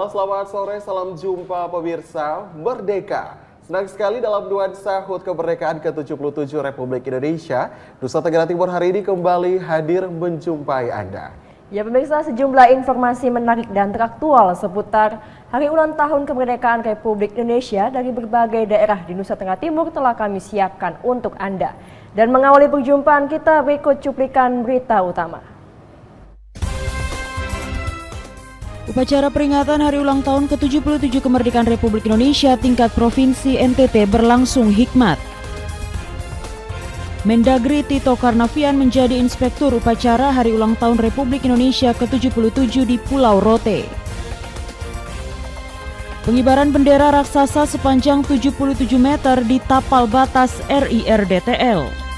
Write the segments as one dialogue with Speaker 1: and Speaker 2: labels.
Speaker 1: Halo, selamat sore, salam jumpa pemirsa Merdeka. Senang sekali dalam nuansa HUT kemerdekaan ke-77 Republik Indonesia, Nusa Tenggara Timur hari ini kembali hadir menjumpai Anda.
Speaker 2: Ya pemirsa, sejumlah informasi menarik dan teraktual seputar hari ulang tahun kemerdekaan Republik Indonesia dari berbagai daerah di Nusa Tenggara Timur telah kami siapkan untuk Anda. Dan mengawali perjumpaan kita, berikut cuplikan berita utama.
Speaker 3: Upacara peringatan hari ulang tahun ke-77 kemerdekaan Republik Indonesia tingkat Provinsi NTT berlangsung hikmat. Mendagri Tito Karnavian menjadi inspektur upacara hari ulang tahun Republik Indonesia ke-77 di Pulau Rote. Pengibaran bendera raksasa sepanjang 77 meter di tapal batas RIRDTL.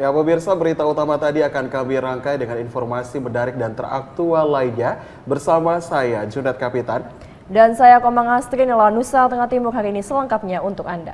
Speaker 1: Ya pemirsa, berita utama tadi akan kami rangkai dengan informasi menarik dan teraktual lainnya bersama saya, Junat Kapitan.
Speaker 2: Dan saya Komang Astri, inilah Nusa Tenggara Timur hari ini selengkapnya untuk Anda.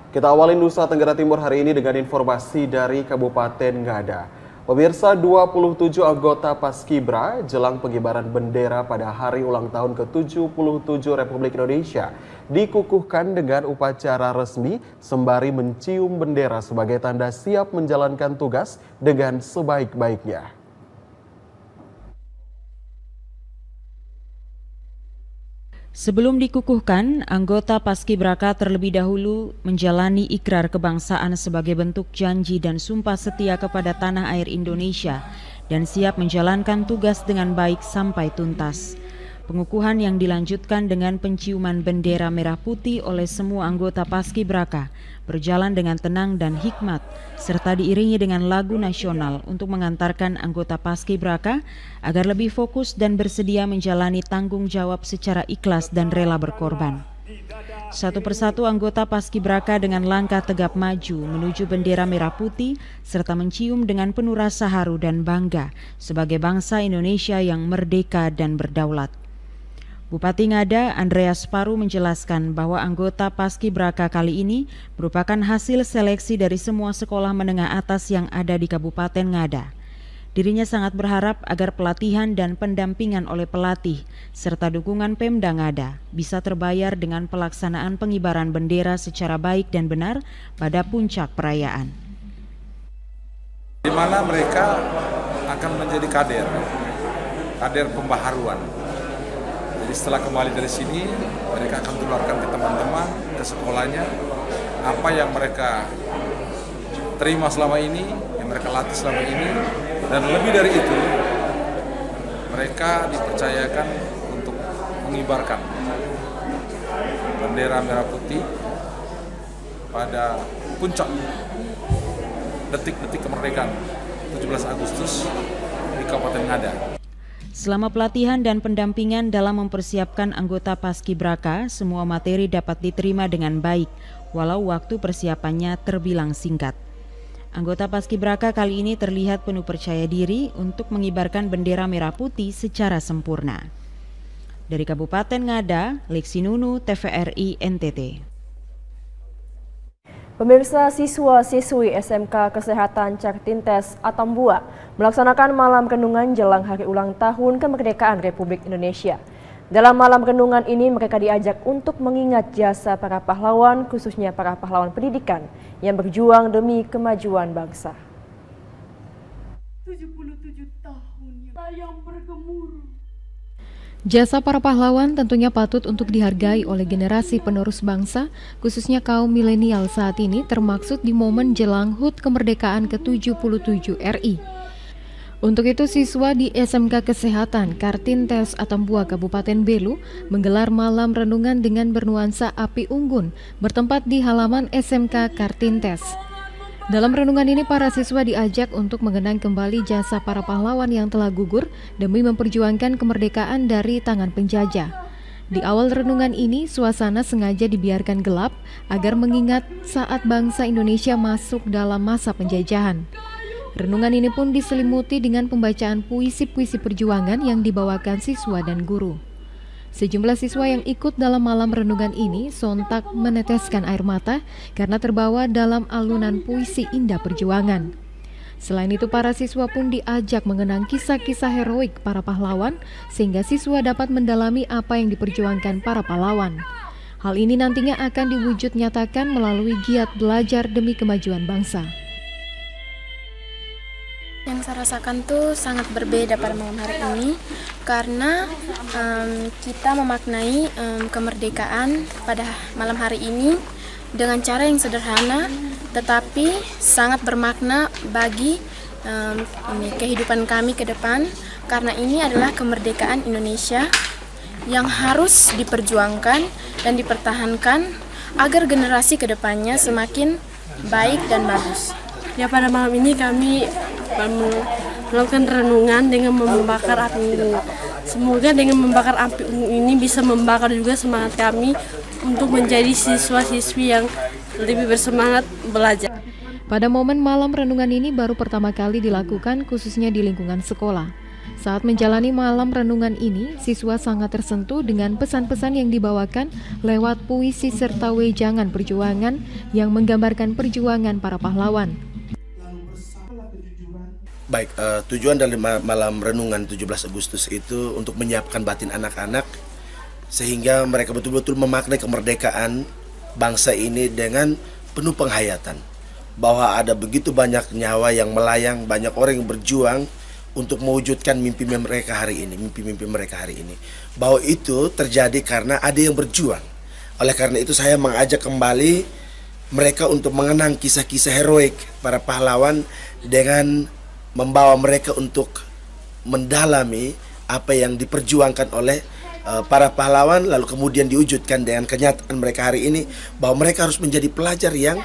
Speaker 1: Kita awali Nusa Tenggara Timur hari ini dengan informasi dari Kabupaten Ngada. Pemirsa, 27 anggota Paskibra jelang pengibaran bendera pada hari ulang tahun ke-77 Republik Indonesia dikukuhkan dengan upacara resmi sembari mencium bendera sebagai tanda siap menjalankan tugas dengan sebaik-baiknya.
Speaker 3: Sebelum dikukuhkan, anggota Paskibraka terlebih dahulu menjalani ikrar kebangsaan sebagai bentuk janji dan sumpah setia kepada tanah air Indonesia dan siap menjalankan tugas dengan baik sampai tuntas. Pengukuhan yang dilanjutkan dengan penciuman bendera merah putih oleh semua anggota Paskibraka berjalan dengan tenang dan hikmat serta diiringi dengan lagu nasional untuk mengantarkan anggota Paskibraka agar lebih fokus dan bersedia menjalani tanggung jawab secara ikhlas dan rela berkorban. Satu persatu anggota Paskibraka dengan langkah tegap maju menuju bendera merah putih serta mencium dengan penuh rasa haru dan bangga sebagai bangsa Indonesia yang merdeka dan berdaulat. Bupati Ngada, Andreas Paru menjelaskan bahwa anggota Paskibraka kali ini merupakan hasil seleksi dari semua sekolah menengah atas yang ada di Kabupaten Ngada. Dirinya sangat berharap agar pelatihan dan pendampingan oleh pelatih serta dukungan Pemda Ngada bisa terbayar dengan pelaksanaan pengibaran bendera secara baik dan benar pada puncak perayaan.
Speaker 4: Di mana mereka akan menjadi kader pembaharuan. Jadi setelah kembali dari sini, mereka akan tularkan ke teman-teman, ke sekolahnya, apa yang mereka terima selama ini, yang mereka latih selama ini, dan lebih dari itu, mereka dipercayakan untuk mengibarkan bendera merah putih pada puncak detik-detik kemerdekaan 17 Agustus di Kabupaten Ngada.
Speaker 3: Selama pelatihan dan pendampingan dalam mempersiapkan anggota Paskibraka, semua materi dapat diterima dengan baik, walau waktu persiapannya terbilang singkat. Anggota Paskibraka kali ini terlihat penuh percaya diri untuk mengibarkan bendera merah putih secara sempurna. Dari Kabupaten Ngada, Lexi Nunu, TVRI NTT.
Speaker 2: Pemirsa, siswa-siswi SMK Kesehatan Cartintes Atambua melaksanakan malam renungan jelang hari ulang tahun kemerdekaan Republik Indonesia. Dalam malam renungan ini mereka diajak untuk mengingat jasa para pahlawan, khususnya para pahlawan pendidikan yang berjuang demi kemajuan bangsa.
Speaker 5: 77 tahun yang bergemuruh.
Speaker 6: Jasa para pahlawan tentunya patut untuk dihargai oleh generasi penerus bangsa, khususnya kaum milenial saat ini, termaksud di momen jelang HUT kemerdekaan ke-77 RI. Untuk itu, siswa di SMK Kesehatan Cartintes Atambua Kabupaten Belu menggelar malam renungan dengan bernuansa api unggun bertempat di halaman SMK Cartintes. Dalam renungan ini, para siswa diajak untuk mengenang kembali jasa para pahlawan yang telah gugur demi memperjuangkan kemerdekaan dari tangan penjajah. Di awal renungan ini, suasana sengaja dibiarkan gelap agar mengingat saat bangsa Indonesia masuk dalam masa penjajahan. Renungan ini pun diselimuti dengan pembacaan puisi-puisi perjuangan yang dibawakan siswa dan guru. Sejumlah siswa yang ikut dalam malam renungan ini sontak meneteskan air mata karena terbawa dalam alunan puisi indah perjuangan. Selain itu, para siswa pun diajak mengenang kisah-kisah heroik para pahlawan sehingga siswa dapat mendalami apa yang diperjuangkan para pahlawan. Hal ini nantinya akan diwujud nyatakan melalui giat belajar demi kemajuan bangsa.
Speaker 7: Yang saya rasakan tuh sangat berbeda pada malam hari ini karena kita memaknai kemerdekaan pada malam hari ini dengan cara yang sederhana tetapi sangat bermakna bagi kehidupan kami ke depan, karena ini adalah kemerdekaan Indonesia yang harus diperjuangkan dan dipertahankan agar generasi ke depannya semakin baik dan bagus.
Speaker 5: Ya, pada malam ini kami melakukan renungan dengan membakar api unggun. Semoga dengan membakar api unggun ini bisa membakar juga semangat kami untuk menjadi siswa-siswi yang lebih bersemangat belajar.
Speaker 6: Pada momen malam renungan ini baru pertama kali dilakukan khususnya di lingkungan sekolah. Saat menjalani malam renungan ini, siswa sangat tersentuh dengan pesan-pesan yang dibawakan lewat puisi serta wejangan perjuangan yang menggambarkan perjuangan para pahlawan.
Speaker 8: Baik, tujuan dari malam renungan 17 Agustus itu untuk menyiapkan batin anak-anak sehingga mereka betul-betul memaknai kemerdekaan bangsa ini dengan penuh penghayatan. Bahwa ada begitu banyak nyawa yang melayang, banyak orang yang berjuang untuk mewujudkan mimpi mereka hari ini, mimpi-mimpi mereka hari ini. Bahwa itu terjadi karena ada yang berjuang. Oleh karena itu saya mengajak kembali mereka untuk mengenang kisah-kisah heroik para pahlawan dengan membawa mereka untuk mendalami apa yang diperjuangkan oleh para pahlawan, lalu kemudian diwujudkan dengan kenyataan mereka hari ini bahwa mereka harus menjadi pelajar yang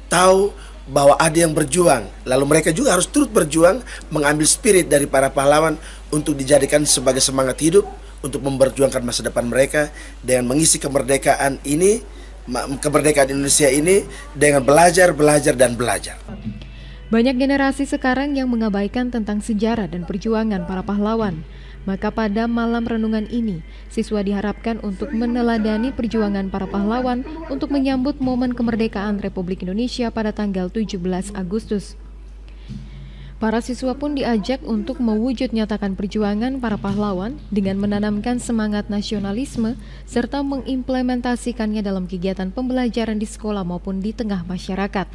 Speaker 8: tahu bahwa ada yang berjuang, lalu mereka juga harus turut berjuang mengambil spirit dari para pahlawan untuk dijadikan sebagai semangat hidup untuk memperjuangkan masa depan mereka dengan mengisi kemerdekaan ini, kemerdekaan Indonesia ini dengan belajar, dan belajar.
Speaker 6: Banyak generasi sekarang yang mengabaikan tentang sejarah dan perjuangan para pahlawan. Maka pada malam renungan ini, siswa diharapkan untuk meneladani perjuangan para pahlawan untuk menyambut momen kemerdekaan Republik Indonesia pada tanggal 17 Agustus. Para siswa pun diajak untuk mewujud nyatakan perjuangan para pahlawan dengan menanamkan semangat nasionalisme serta mengimplementasikannya dalam kegiatan pembelajaran di sekolah maupun di tengah masyarakat.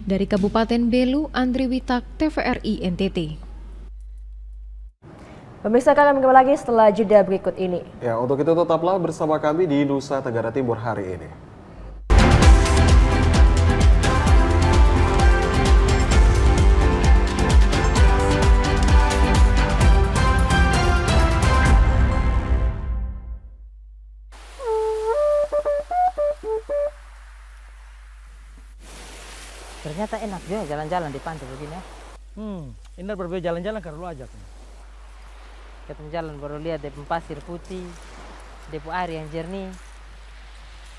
Speaker 6: Dari Kabupaten Belu, Andri Witak, TVRI NTT.
Speaker 2: Pemirsa, kami kembali lagi setelah jeda berikut ini.
Speaker 1: Ya, untuk itu tetaplah bersama kami di Nusa Tenggara Timur hari ini.
Speaker 9: Ternyata enak juga jalan-jalan di pantai begini ya.
Speaker 10: Ini berbeda jalan-jalan karena lu ajak.
Speaker 9: Kita jalan baru lihat depo pasir putih, depo air yang jernih.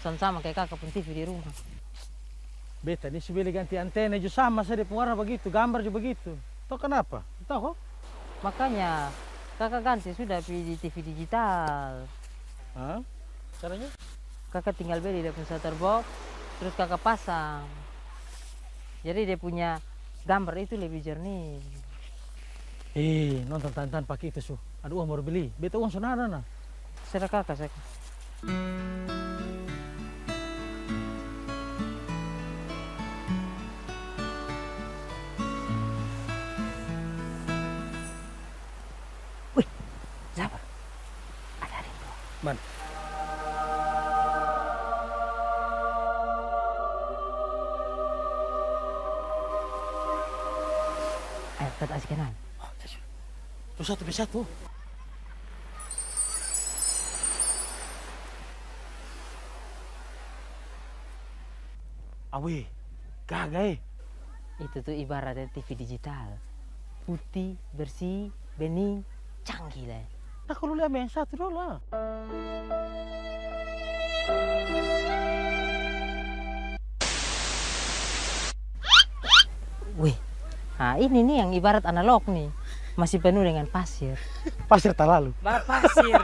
Speaker 9: Sama kayak kakak pun TV di rumah.
Speaker 10: Beta ini sebeli ganti antena juga sama saja warna begitu, gambar juga begitu. Tahu kenapa? Tahu kok?
Speaker 9: Makanya kakak ganti sudah di TV digital.
Speaker 10: Hah? Caranya?
Speaker 9: Kakak tinggal beli dia punya set-top box, terus kakak pasang. Jadi dia punya gambar itu lebih jernih.
Speaker 10: Nonton tantan pakai itu su. Ada uang baru beli. Beta uang sonada nah.
Speaker 9: Serah kakak saya. Wih, siapa? Ada rindu.
Speaker 10: Man.
Speaker 9: Ayo kita kasih kenal.
Speaker 10: Tuh satu bisa tuh. Awe, kagak.
Speaker 9: Itu tuh ibaratnya TV digital. Putih, bersih, bening, canggih lah.
Speaker 10: Nah kalau lihat yang satu dulu lah.
Speaker 9: Wih, nah ini nih yang ibarat analog nih, masih penuh dengan pasir.
Speaker 10: Pasir tak lalu.
Speaker 9: Pasir.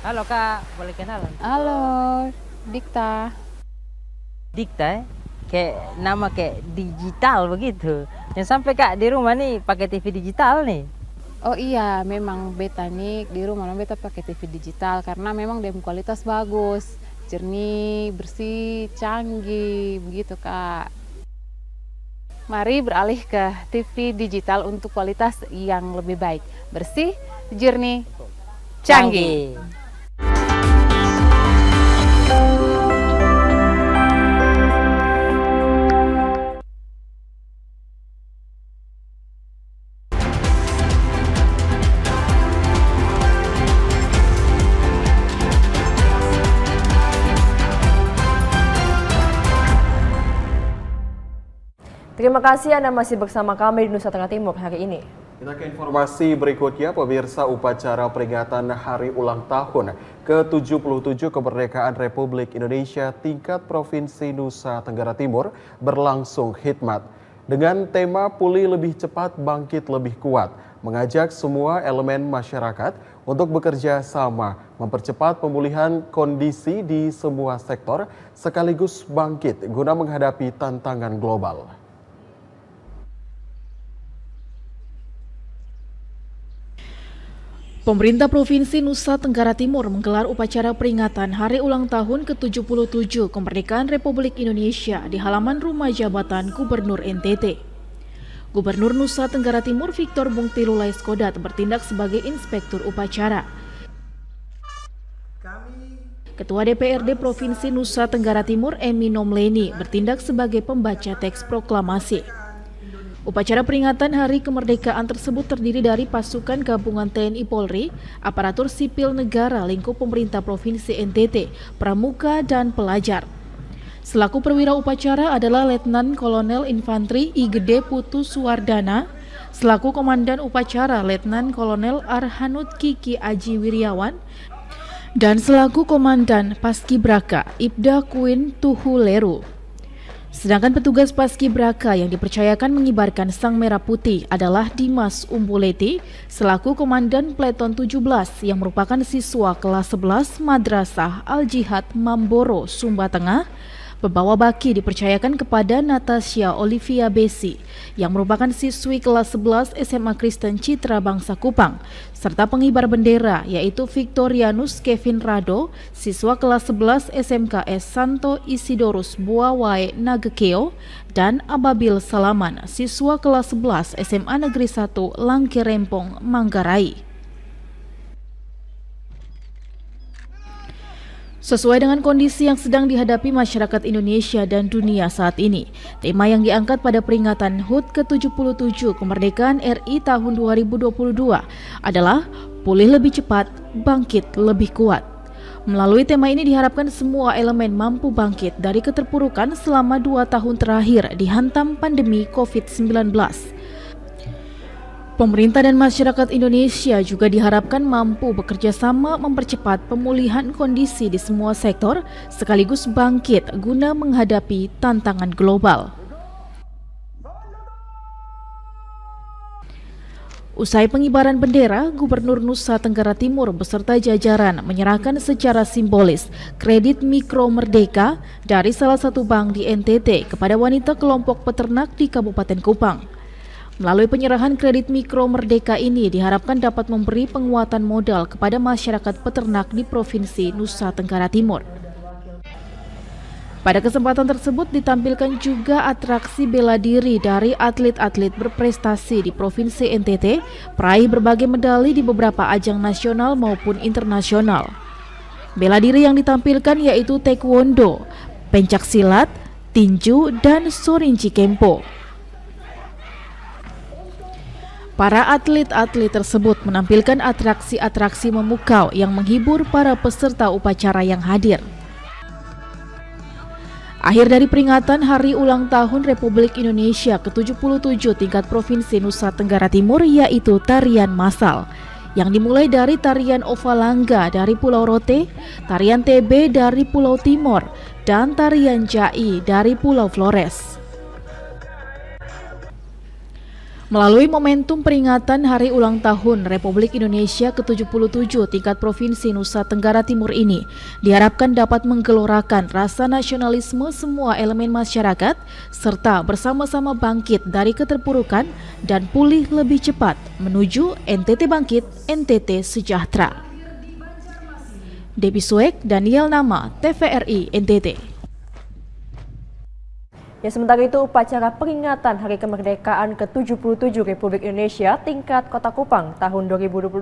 Speaker 9: Halo Kak, boleh kenalan?
Speaker 6: Halo, Dikta.
Speaker 9: Dikta, kayak nama kayak digital begitu. Yang sampai Kak di rumah nih pakai TV digital nih.
Speaker 11: Oh iya, memang beta nih di rumah beta pakai TV digital karena memang dia kualitas bagus, jernih, bersih, canggih, begitu Kak. Mari beralih ke TV digital untuk kualitas yang lebih baik, bersih, jernih, canggih.
Speaker 2: Terima kasih Anda masih bersama kami di Nusa Tenggara Timur hari ini.
Speaker 1: Kita ke informasi berikutnya, pemirsa. Upacara peringatan Hari Ulang Tahun ke-77 Kemerdekaan Republik Indonesia tingkat Provinsi Nusa Tenggara Timur berlangsung khidmat. Dengan tema Pulih Lebih Cepat, Bangkit Lebih Kuat, mengajak semua elemen masyarakat untuk bekerja sama, mempercepat pemulihan kondisi di semua sektor, sekaligus bangkit guna menghadapi tantangan global.
Speaker 12: Pemerintah Provinsi Nusa Tenggara Timur menggelar upacara peringatan Hari Ulang Tahun ke-77 Kemerdekaan Republik Indonesia di halaman rumah jabatan Gubernur NTT. Gubernur Nusa Tenggara Timur Victor Bungtilu Laiskodat bertindak sebagai inspektur upacara. Ketua DPRD Provinsi Nusa Tenggara Timur Emi Nomleni bertindak sebagai pembaca teks proklamasi. Upacara peringatan Hari Kemerdekaan tersebut terdiri dari pasukan gabungan TNI Polri, aparatur sipil negara lingkup pemerintah Provinsi NTT, pramuka, dan pelajar. Selaku perwira upacara adalah Letnan Kolonel Infantri I Gede Putu Suwardana, selaku komandan upacara Letnan Kolonel Arhanud Kiki Aji Wiryawan, dan selaku komandan Paskibraka Ibda Kuin Tuhu Leru. Sedangkan petugas Paskibraka yang dipercayakan mengibarkan sang merah putih adalah Dimas Umbuleti selaku Komandan Pleton 17 yang merupakan siswa kelas 11 Madrasah Al-Jihad Mamboro, Sumba Tengah. Pembawa baki dipercayakan kepada Natasha Olivia Besi yang merupakan siswi kelas 11 SMA Kristen Citra Bangsa Kupang, serta pengibar bendera yaitu Victorianus Kevin Rado, siswa kelas 11 SMKS Santo Isidorus Buawai Nagekeo, dan Ababil Salaman, siswa kelas 11 SMA Negeri 1 Langkerempong, Manggarai. Sesuai dengan kondisi yang sedang dihadapi masyarakat Indonesia dan dunia saat ini, tema yang diangkat pada peringatan HUT ke-77 Kemerdekaan RI tahun 2022 adalah Pulih Lebih Cepat, Bangkit Lebih Kuat. Melalui tema ini diharapkan semua elemen mampu bangkit dari keterpurukan selama 2 tahun terakhir dihantam pandemi COVID-19. Pemerintah dan masyarakat Indonesia juga diharapkan mampu bekerja sama mempercepat pemulihan kondisi di semua sektor sekaligus bangkit guna menghadapi tantangan global. Usai pengibaran bendera, Gubernur Nusa Tenggara Timur beserta jajaran menyerahkan secara simbolis kredit mikro merdeka dari salah satu bank di NTT kepada wanita kelompok peternak di Kabupaten Kupang. Melalui penyerahan kredit mikro merdeka ini diharapkan dapat memberi penguatan modal kepada masyarakat peternak di Provinsi Nusa Tenggara Timur. Pada kesempatan tersebut ditampilkan juga atraksi bela diri dari atlet-atlet berprestasi di Provinsi NTT, peraih berbagai medali di beberapa ajang nasional maupun internasional. Bela diri yang ditampilkan yaitu taekwondo, pencak silat, tinju, dan sorinci kempo. Para atlet-atlet tersebut menampilkan atraksi-atraksi memukau yang menghibur para peserta upacara yang hadir. Akhir dari peringatan Hari Ulang Tahun Republik Indonesia ke-77 tingkat Provinsi Nusa Tenggara Timur yaitu tarian massal yang dimulai dari tarian Ovalangga dari Pulau Rote, tarian TB dari Pulau Timor, dan tarian Jai dari Pulau Flores. Melalui momentum peringatan Hari Ulang Tahun Republik Indonesia ke-77 tingkat Provinsi Nusa Tenggara Timur ini diharapkan dapat menggelorakan rasa nasionalisme semua elemen masyarakat serta bersama-sama bangkit dari keterpurukan dan pulih lebih cepat menuju NTT Bangkit, NTT Sejahtera. Debbie Suek, Daniel Nama, TVRI NTT.
Speaker 2: Ya, sementara itu upacara peringatan Hari Kemerdekaan ke-77 Republik Indonesia tingkat Kota Kupang tahun 2022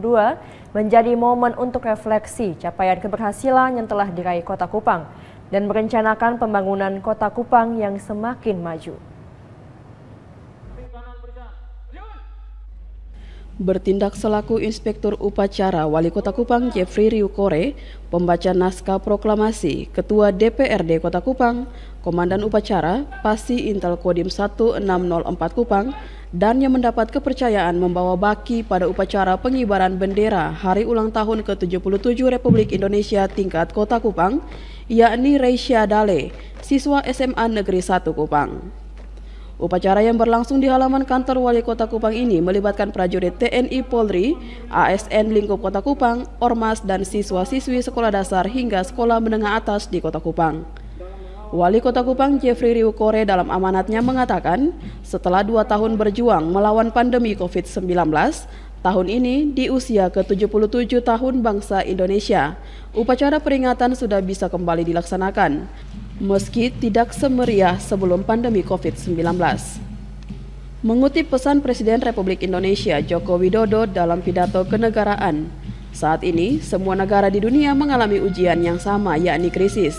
Speaker 2: menjadi momen untuk refleksi capaian keberhasilan yang telah diraih Kota Kupang dan merencanakan pembangunan Kota Kupang yang semakin maju.
Speaker 13: Bertindak selaku Inspektur Upacara Wali Kota Kupang Jeffrey Riukore, pembaca naskah proklamasi Ketua DPRD Kota Kupang, Komandan Upacara Pasi Intel Kodim 1604 Kupang, dan yang mendapat kepercayaan membawa baki pada upacara pengibaran bendera Hari Ulang Tahun ke-77 Republik Indonesia tingkat Kota Kupang, yakni Reisha Dale, siswa SMA Negeri 1 Kupang. Upacara yang berlangsung di halaman kantor Wali Kota Kupang ini melibatkan prajurit TNI Polri, ASN lingkup Kota Kupang, Ormas, dan siswa-siswi sekolah dasar hingga sekolah menengah atas di Kota Kupang. Wali Kota Kupang Jeffrey Riukore dalam amanatnya mengatakan, setelah 2 tahun berjuang melawan pandemi COVID-19, tahun ini di usia ke-77 tahun bangsa Indonesia, upacara peringatan sudah bisa kembali dilaksanakan, meski tidak semeriah sebelum pandemi COVID-19. Mengutip pesan Presiden Republik Indonesia Joko Widodo dalam pidato kenegaraan, saat ini semua negara di dunia mengalami ujian yang sama, yakni krisis.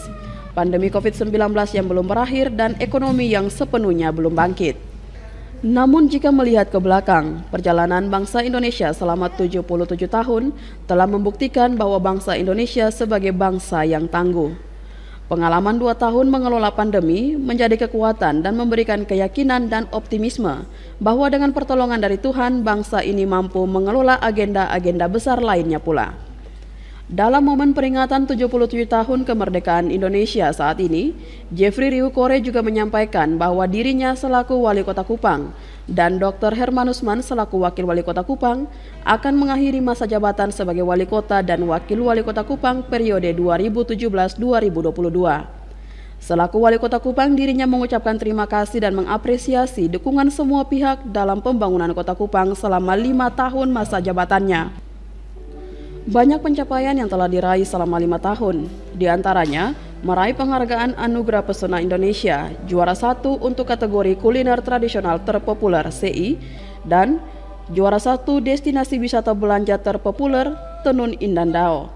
Speaker 13: Pandemi COVID-19 yang belum berakhir dan ekonomi yang sepenuhnya belum bangkit. Namun jika melihat ke belakang, perjalanan bangsa Indonesia selama 77 tahun telah membuktikan bahwa bangsa Indonesia sebagai bangsa yang tangguh. Pengalaman 2 tahun mengelola pandemi menjadi kekuatan dan memberikan keyakinan dan optimisme bahwa dengan pertolongan dari Tuhan, bangsa ini mampu mengelola agenda-agenda besar lainnya pula. Dalam momen peringatan 77 tahun kemerdekaan Indonesia saat ini, Jeffrey Riukore juga menyampaikan bahwa dirinya selaku Wali Kota Kupang dan Dr. Hermanusman selaku Wakil Wali Kota Kupang akan mengakhiri masa jabatan sebagai Wali Kota dan Wakil Wali Kota Kupang periode 2017-2022. Selaku Wali Kota Kupang, dirinya mengucapkan terima kasih dan mengapresiasi dukungan semua pihak dalam pembangunan Kota Kupang selama 5 tahun masa jabatannya. Banyak pencapaian yang telah diraih selama 5 tahun, diantaranya meraih penghargaan Anugerah Pesona Indonesia, juara 1 untuk kategori kuliner tradisional terpopuler CI, dan juara 1 destinasi wisata belanja terpopuler Tenun Indandao.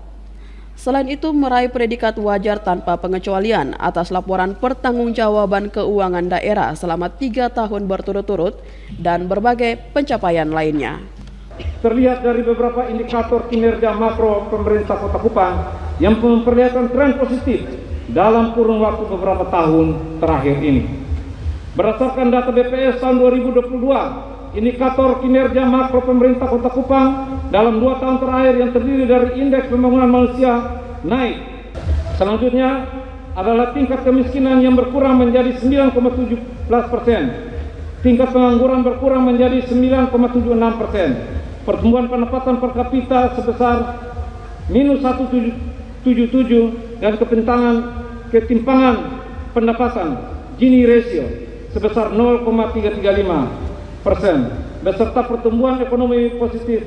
Speaker 13: Selain itu meraih predikat wajar tanpa pengecualian atas laporan pertanggungjawaban keuangan daerah selama 3 tahun berturut-turut dan berbagai pencapaian lainnya.
Speaker 14: Terlihat dari beberapa indikator kinerja makro pemerintah Kota Kupang yang memperlihatkan tren positif dalam kurun waktu beberapa tahun terakhir ini. Berdasarkan data BPS tahun 2022, indikator kinerja makro pemerintah Kota Kupang dalam 2 tahun terakhir yang terdiri dari indeks pembangunan manusia naik. Selanjutnya adalah tingkat kemiskinan yang berkurang menjadi 9,17%, tingkat pengangguran berkurang menjadi 9,76%. Pertumbuhan pendapatan per kapita sebesar minus 1,77 dan ketimpangan pendapatan Gini ratio sebesar 0,335%, beserta pertumbuhan ekonomi positif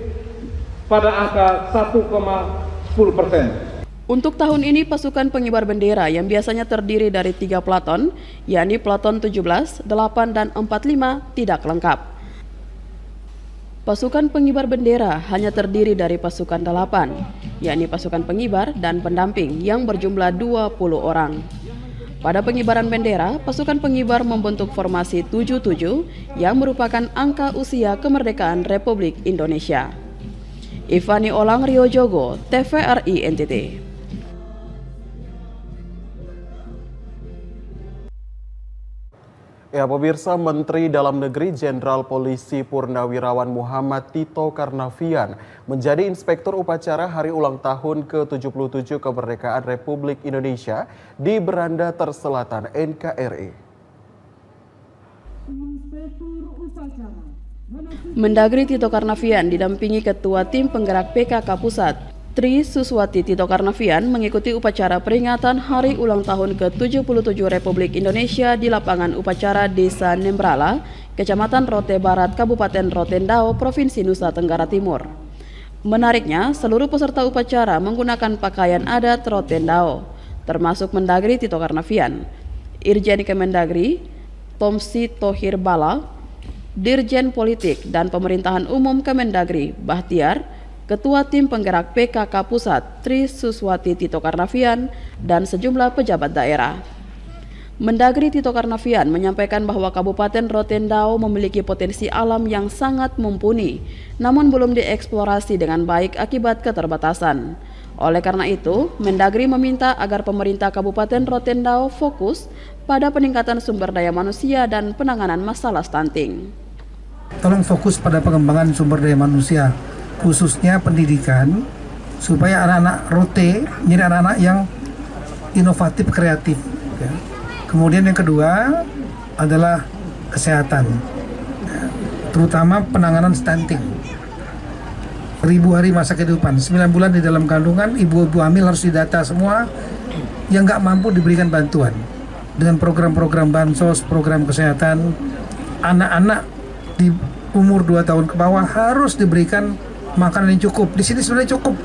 Speaker 14: pada angka 1,10%.
Speaker 13: Untuk tahun ini pasukan pengibar bendera yang biasanya terdiri dari 3 pelaton, yakni pelaton 17, 8, dan 45 tidak lengkap. Pasukan pengibar bendera hanya terdiri dari pasukan 8, yakni pasukan pengibar dan pendamping yang berjumlah 20 orang. Pada pengibaran bendera, pasukan pengibar membentuk formasi 77 yang merupakan angka usia kemerdekaan Republik Indonesia. Ivani Olang, Rio Jogo, TVRI NTT.
Speaker 1: Ya, pemirsa, Menteri Dalam Negeri Jenderal Polisi Purnawirawan Muhammad Tito Karnavian menjadi Inspektur Upacara Hari Ulang Tahun ke-77 Kemerdekaan Republik Indonesia di Beranda Terselatan NKRI.
Speaker 13: Mendagri Tito Karnavian didampingi Ketua Tim Penggerak PKK Pusat, Tri Suswati Tito Karnavian mengikuti upacara peringatan Hari Ulang Tahun ke-77 Republik Indonesia di lapangan upacara Desa Nembrala, Kecamatan Rote Barat, Kabupaten Rotendao, Provinsi Nusa Tenggara Timur. Menariknya, seluruh peserta upacara menggunakan pakaian adat Rotendao, termasuk Mendagri Tito Karnavian, Irjen Kemendagri, Tomsi Tohir Bala, Dirjen Politik dan Pemerintahan Umum Kemendagri, Bahtiar, Ketua Tim Penggerak PKK Pusat, Tri Suswati Tito Karnavian, dan sejumlah pejabat daerah. Mendagri Tito Karnavian menyampaikan bahwa Kabupaten Rotendao memiliki potensi alam yang sangat mumpuni, namun belum dieksplorasi dengan baik akibat keterbatasan. Oleh karena itu, Mendagri meminta agar pemerintah Kabupaten Rotendao fokus pada peningkatan sumber daya manusia dan penanganan masalah stunting.
Speaker 15: Tolong fokus pada pengembangan sumber daya manusia, khususnya pendidikan, supaya anak-anak Rote menjadi anak-anak yang inovatif, kreatif. Ya. Kemudian yang kedua adalah kesehatan, ya, terutama penanganan stunting. 1000 hari masa kehidupan, 9 bulan di dalam kandungan, ibu-ibu hamil harus didata semua yang nggak mampu diberikan bantuan. Dengan program-program bansos, program kesehatan, anak-anak di umur 2 tahun ke bawah harus diberikan makanan yang cukup. Di sini sebenarnya cukup.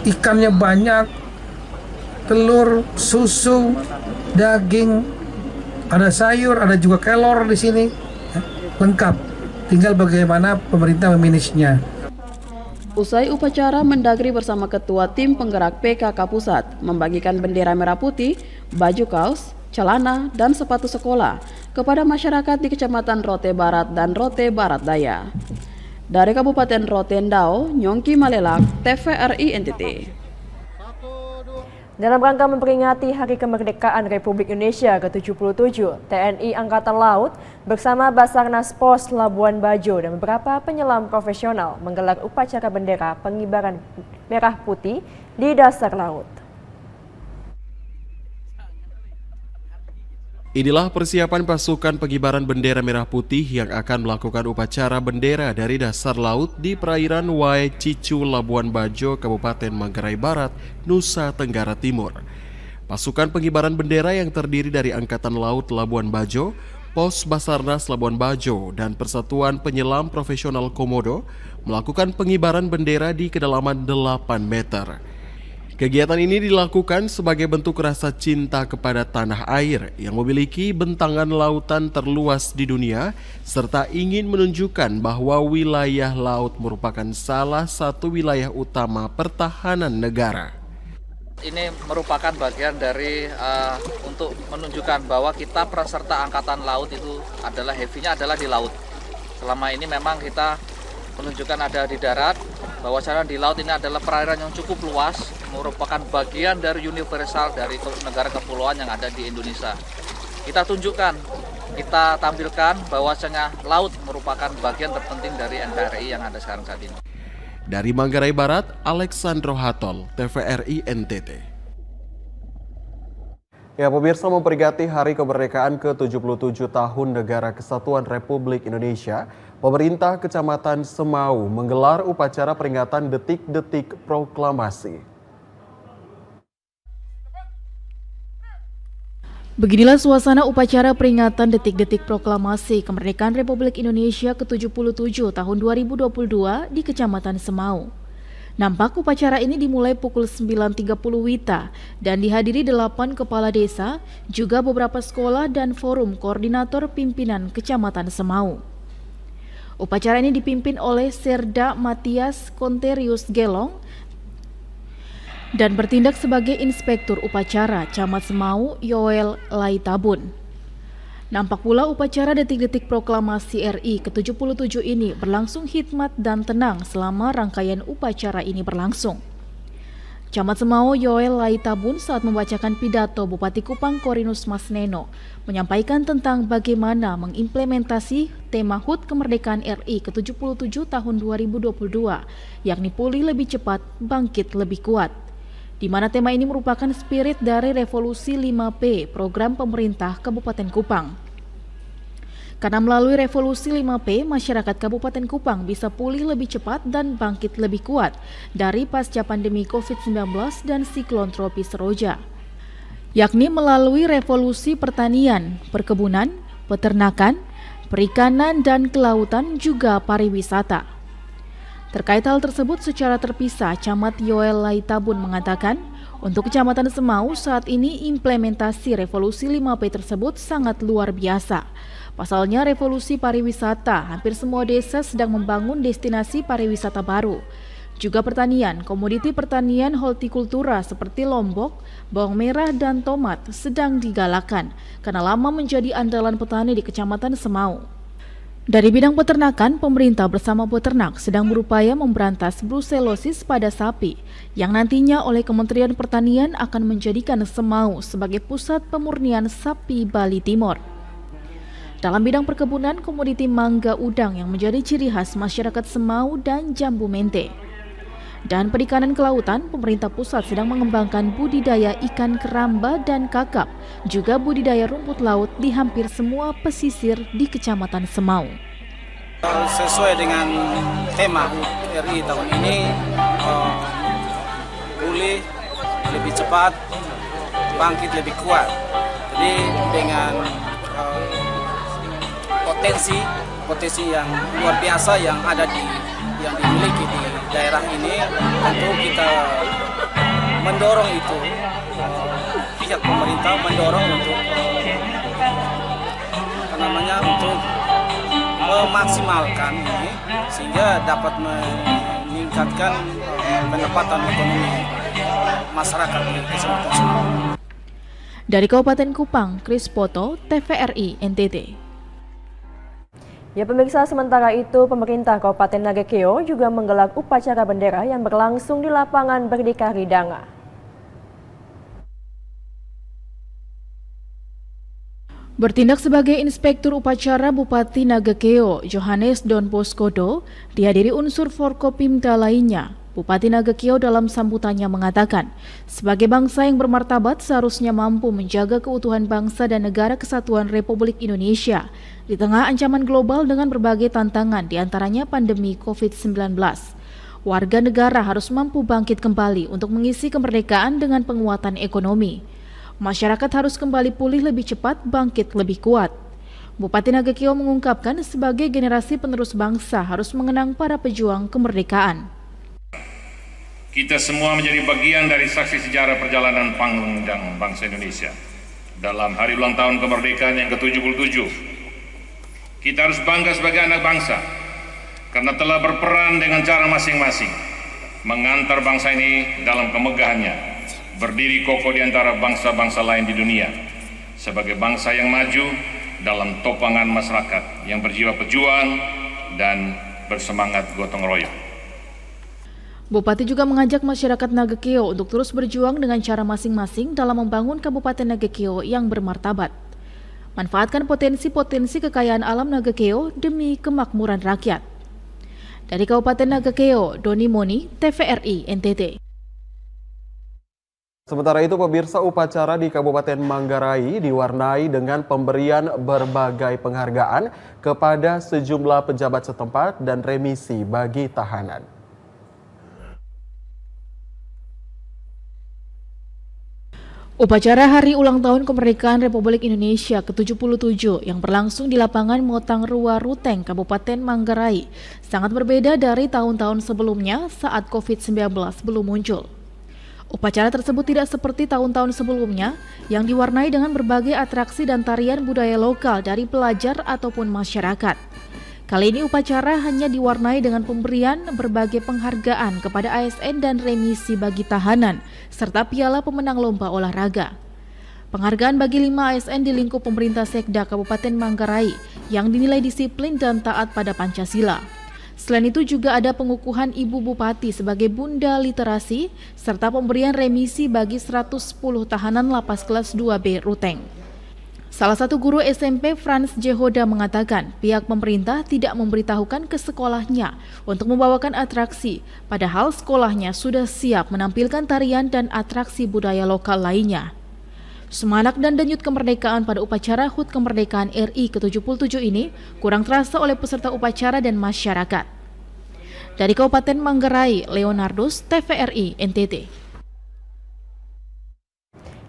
Speaker 15: Ikannya banyak, telur, susu, daging, ada sayur, ada juga kelor di sini. Ya, lengkap. Tinggal bagaimana pemerintah memanagenya.
Speaker 13: Usai upacara, Mendagri bersama Ketua Tim Penggerak PKK Pusat membagikan bendera merah putih, baju kaos, celana, dan sepatu sekolah kepada masyarakat di Kecamatan Rote Barat dan Rote Barat Daya. Dari Kabupaten Rotendao, Nyongki Malelak, TVRI NTT.
Speaker 2: Dalam rangka memperingati Hari Kemerdekaan Republik Indonesia ke-77, TNI Angkatan Laut bersama Basarnas Pos Labuan Bajo dan beberapa penyelam profesional menggelar upacara bendera pengibaran merah putih di dasar laut.
Speaker 1: Inilah persiapan pasukan pengibaran bendera merah putih yang akan melakukan upacara bendera dari dasar laut di perairan Wae Cicu, Labuan Bajo, Kabupaten Manggarai Barat, Nusa Tenggara Timur. Pasukan pengibaran bendera yang terdiri dari Angkatan Laut Labuan Bajo, Pos Basarnas Labuan Bajo, dan Persatuan Penyelam Profesional Komodo melakukan pengibaran bendera di kedalaman 8 meter. Kegiatan ini dilakukan sebagai bentuk rasa cinta kepada tanah air yang memiliki bentangan lautan terluas di dunia, serta ingin menunjukkan bahwa wilayah laut merupakan salah satu wilayah utama pertahanan negara.
Speaker 16: Ini merupakan bagian dari untuk menunjukkan bahwa kita peserta Angkatan Laut itu adalah heavy-nya adalah di laut. Selama ini memang kita menunjukkan ada di darat, bahwasanya di laut ini adalah perairan yang cukup luas, merupakan bagian dari universal dari negara kepulauan yang ada di Indonesia. Kita tunjukkan, kita tampilkan bahwasanya laut merupakan bagian terpenting dari NKRI yang ada sekarang saat ini.
Speaker 1: Dari Manggarai Barat, Alexandro Hatol, TVRI NTT. Ya, pemirsa, memperingati Hari Kemerdekaan ke-77 tahun Negara Kesatuan Republik Indonesia, pemerintah Kecamatan Semau menggelar upacara peringatan detik-detik proklamasi.
Speaker 12: Beginilah suasana upacara peringatan detik-detik proklamasi Kemerdekaan Republik Indonesia ke-77 tahun 2022 di Kecamatan Semau. Nampak upacara ini dimulai pukul 9.30 WITA dan dihadiri 8 kepala desa, juga beberapa sekolah dan forum koordinator pimpinan Kecamatan Semau. Upacara ini dipimpin oleh Serda Matias Konterius Gelong dan bertindak sebagai Inspektur Upacara Camat Semau Yoel Laitabun. Nampak pula upacara detik-detik proklamasi RI ke-77 ini berlangsung hikmat dan tenang selama rangkaian upacara ini berlangsung. Camat Semau Yoel Laitabun saat membacakan pidato Bupati Kupang Korinus Masneno menyampaikan tentang bagaimana mengimplementasi tema HUT Kemerdekaan RI ke-77 tahun 2022, yakni pulih lebih cepat, bangkit lebih kuat. Di mana tema ini merupakan spirit dari Revolusi 5P, program pemerintah Kabupaten Kupang. Karena melalui Revolusi 5P, masyarakat Kabupaten Kupang bisa pulih lebih cepat dan bangkit lebih kuat dari pasca pandemi COVID-19 dan siklon tropis Roja, yakni melalui revolusi pertanian, perkebunan, peternakan, perikanan, dan kelautan, juga pariwisata. Terkait hal tersebut secara terpisah, Camat Yoel Laitabun mengatakan, untuk Kecamatan Semau saat ini implementasi Revolusi 5P tersebut sangat luar biasa. Pasalnya revolusi pariwisata, hampir semua desa sedang membangun destinasi pariwisata baru. Juga pertanian, komoditi pertanian hortikultura seperti lombok, bawang merah, dan tomat sedang digalakan karena lama menjadi andalan petani di Kecamatan Semau. Dari bidang peternakan, pemerintah bersama peternak sedang berupaya memberantas brusellosis pada sapi yang nantinya oleh Kementerian Pertanian akan menjadikan Semau sebagai pusat pemurnian sapi Bali Timur. Dalam bidang perkebunan, komoditi mangga udang yang menjadi ciri khas masyarakat Semau dan jambu mente. Dan perikanan kelautan, pemerintah pusat sedang mengembangkan budidaya ikan keramba dan kakap, juga budidaya rumput laut di hampir semua pesisir di Kecamatan Semau.
Speaker 17: Sesuai dengan tema RI tahun ini, pulih lebih cepat, bangkit lebih kuat. Jadi dengan potensi yang luar biasa yang dimiliki di daerah ini, tentu kita mendorong itu, pihak pemerintah mendorong untuk untuk memaksimalkan ini sehingga dapat meningkatkan pendapatan ekonomi masyarakat di Kecamatan Semau.
Speaker 12: Dari Kabupaten Kupang, Kris Poto, TVRI NTT.
Speaker 2: Ya pemirsa, sementara itu pemerintah Kabupaten Nagekeo juga menggelar upacara bendera yang berlangsung di lapangan Berdikari Danga.
Speaker 12: Bertindak sebagai inspektur upacara Bupati Nagekeo, Johannes Don Boscodo, dihadiri unsur Forkopimda lainnya. Bupati Nagekeo dalam sambutannya mengatakan, sebagai bangsa yang bermartabat seharusnya mampu menjaga keutuhan bangsa dan negara kesatuan Republik Indonesia di tengah ancaman global dengan berbagai tantangan, diantaranya pandemi COVID-19. Warga negara harus mampu bangkit kembali untuk mengisi kemerdekaan dengan penguatan ekonomi. Masyarakat harus kembali pulih lebih cepat, bangkit lebih kuat. Bupati Nagekeo mengungkapkan sebagai generasi penerus bangsa harus mengenang para pejuang kemerdekaan.
Speaker 18: Kita semua menjadi bagian dari saksi sejarah perjalanan panjang bangsa Indonesia. Dalam hari ulang tahun kemerdekaan yang ke-77, kita harus bangga sebagai anak bangsa karena telah berperan dengan cara masing-masing mengantar bangsa ini dalam kemegahannya, berdiri kokoh di antara bangsa-bangsa lain di dunia sebagai bangsa yang maju dalam topangan masyarakat yang berjiwa pejuang dan bersemangat gotong royong.
Speaker 12: Bupati juga mengajak masyarakat Nagekeo untuk terus berjuang dengan cara masing-masing dalam membangun Kabupaten Nagekeo yang bermartabat. Manfaatkan potensi-potensi kekayaan alam Nagekeo demi kemakmuran rakyat. Dari Kabupaten Nagekeo, Doni Moni, TVRI NTT.
Speaker 1: Sementara itu, pemirsa, upacara di Kabupaten Manggarai diwarnai dengan pemberian berbagai penghargaan kepada sejumlah pejabat setempat dan remisi bagi tahanan.
Speaker 12: Upacara Hari Ulang Tahun Kemerdekaan Republik Indonesia ke-77 yang berlangsung di lapangan Motang Rua Ruteng, Kabupaten Manggarai, sangat berbeda dari tahun-tahun sebelumnya saat COVID-19 belum muncul. Upacara tersebut tidak seperti tahun-tahun sebelumnya yang diwarnai dengan berbagai atraksi dan tarian budaya lokal dari pelajar ataupun masyarakat. Kali ini upacara hanya diwarnai dengan pemberian berbagai penghargaan kepada ASN dan remisi bagi tahanan, serta piala pemenang lomba olahraga. Penghargaan bagi 5 ASN di lingkup pemerintah Sekda Kabupaten Manggarai yang dinilai disiplin dan taat pada Pancasila. Selain itu juga ada pengukuhan Ibu Bupati sebagai Bunda Literasi serta pemberian remisi bagi 110 tahanan lapas kelas 2B Ruteng. Salah satu guru SMP Franz Jehoda mengatakan pihak pemerintah tidak memberitahukan ke sekolahnya untuk membawakan atraksi, padahal sekolahnya sudah siap menampilkan tarian dan atraksi budaya lokal lainnya. Semarak dan denyut kemerdekaan pada upacara HUT Kemerdekaan RI ke-77 ini kurang terasa oleh peserta upacara dan masyarakat. Dari Kabupaten Manggarai, Leonardus, TVRI, NTT.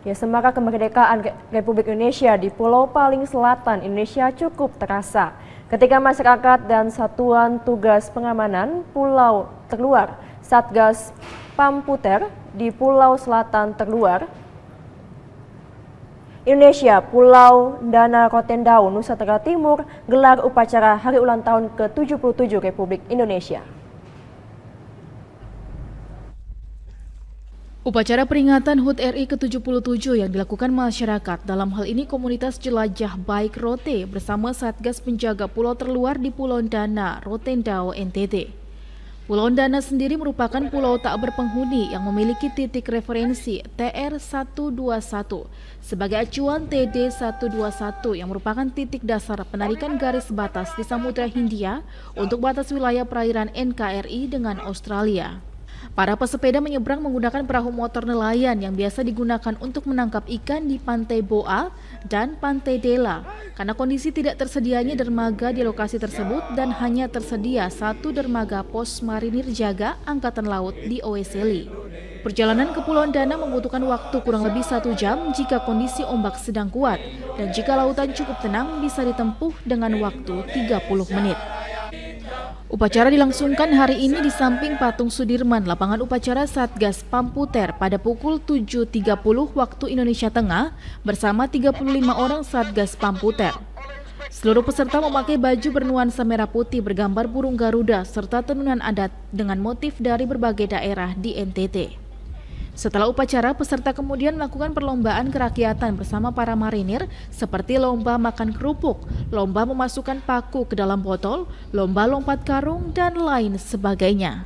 Speaker 2: Ya, semarak kemerdekaan Republik Indonesia di Pulau paling selatan Indonesia cukup terasa ketika masyarakat dan Satuan Tugas Pengamanan Pulau Terluar Satgas Pamputer di Pulau Selatan Terluar Indonesia, Pulau Dana Rotendao, Nusa Tenggara Timur, gelar upacara hari ulang tahun ke-77 Republik Indonesia.
Speaker 12: Upacara peringatan HUT RI ke-77 yang dilakukan masyarakat, dalam hal ini komunitas jelajah Baik Rote bersama Satgas Penjaga Pulau Terluar di Pulau Dana, Rotendao, NTT. Pulau Dana sendiri merupakan pulau tak berpenghuni yang memiliki titik referensi TR121 sebagai acuan TD121 yang merupakan titik dasar penarikan garis batas di Samudra Hindia untuk batas wilayah perairan NKRI dengan Australia. Para pesepeda menyeberang menggunakan perahu motor nelayan yang biasa digunakan untuk menangkap ikan di Pantai Boa dan Pantai Dela karena kondisi tidak tersedianya dermaga di lokasi tersebut dan hanya tersedia satu dermaga pos marinir jaga Angkatan Laut di Oweseli. Perjalanan ke Pulau Dana membutuhkan waktu kurang lebih 1 jam jika kondisi ombak sedang kuat dan jika lautan cukup tenang bisa ditempuh dengan waktu 30 menit. Upacara dilangsungkan hari ini di samping Patung Sudirman, lapangan upacara Satgas Pamputer pada pukul 7.30 waktu Indonesia Tengah bersama 35 orang Satgas Pamputer. Seluruh peserta memakai baju bernuansa merah putih bergambar burung Garuda serta tenunan adat dengan motif dari berbagai daerah di NTT. Setelah upacara, peserta kemudian melakukan perlombaan kerakyatan bersama para marinir seperti lomba makan kerupuk, lomba memasukkan paku ke dalam botol, lomba lompat karung, dan lain sebagainya.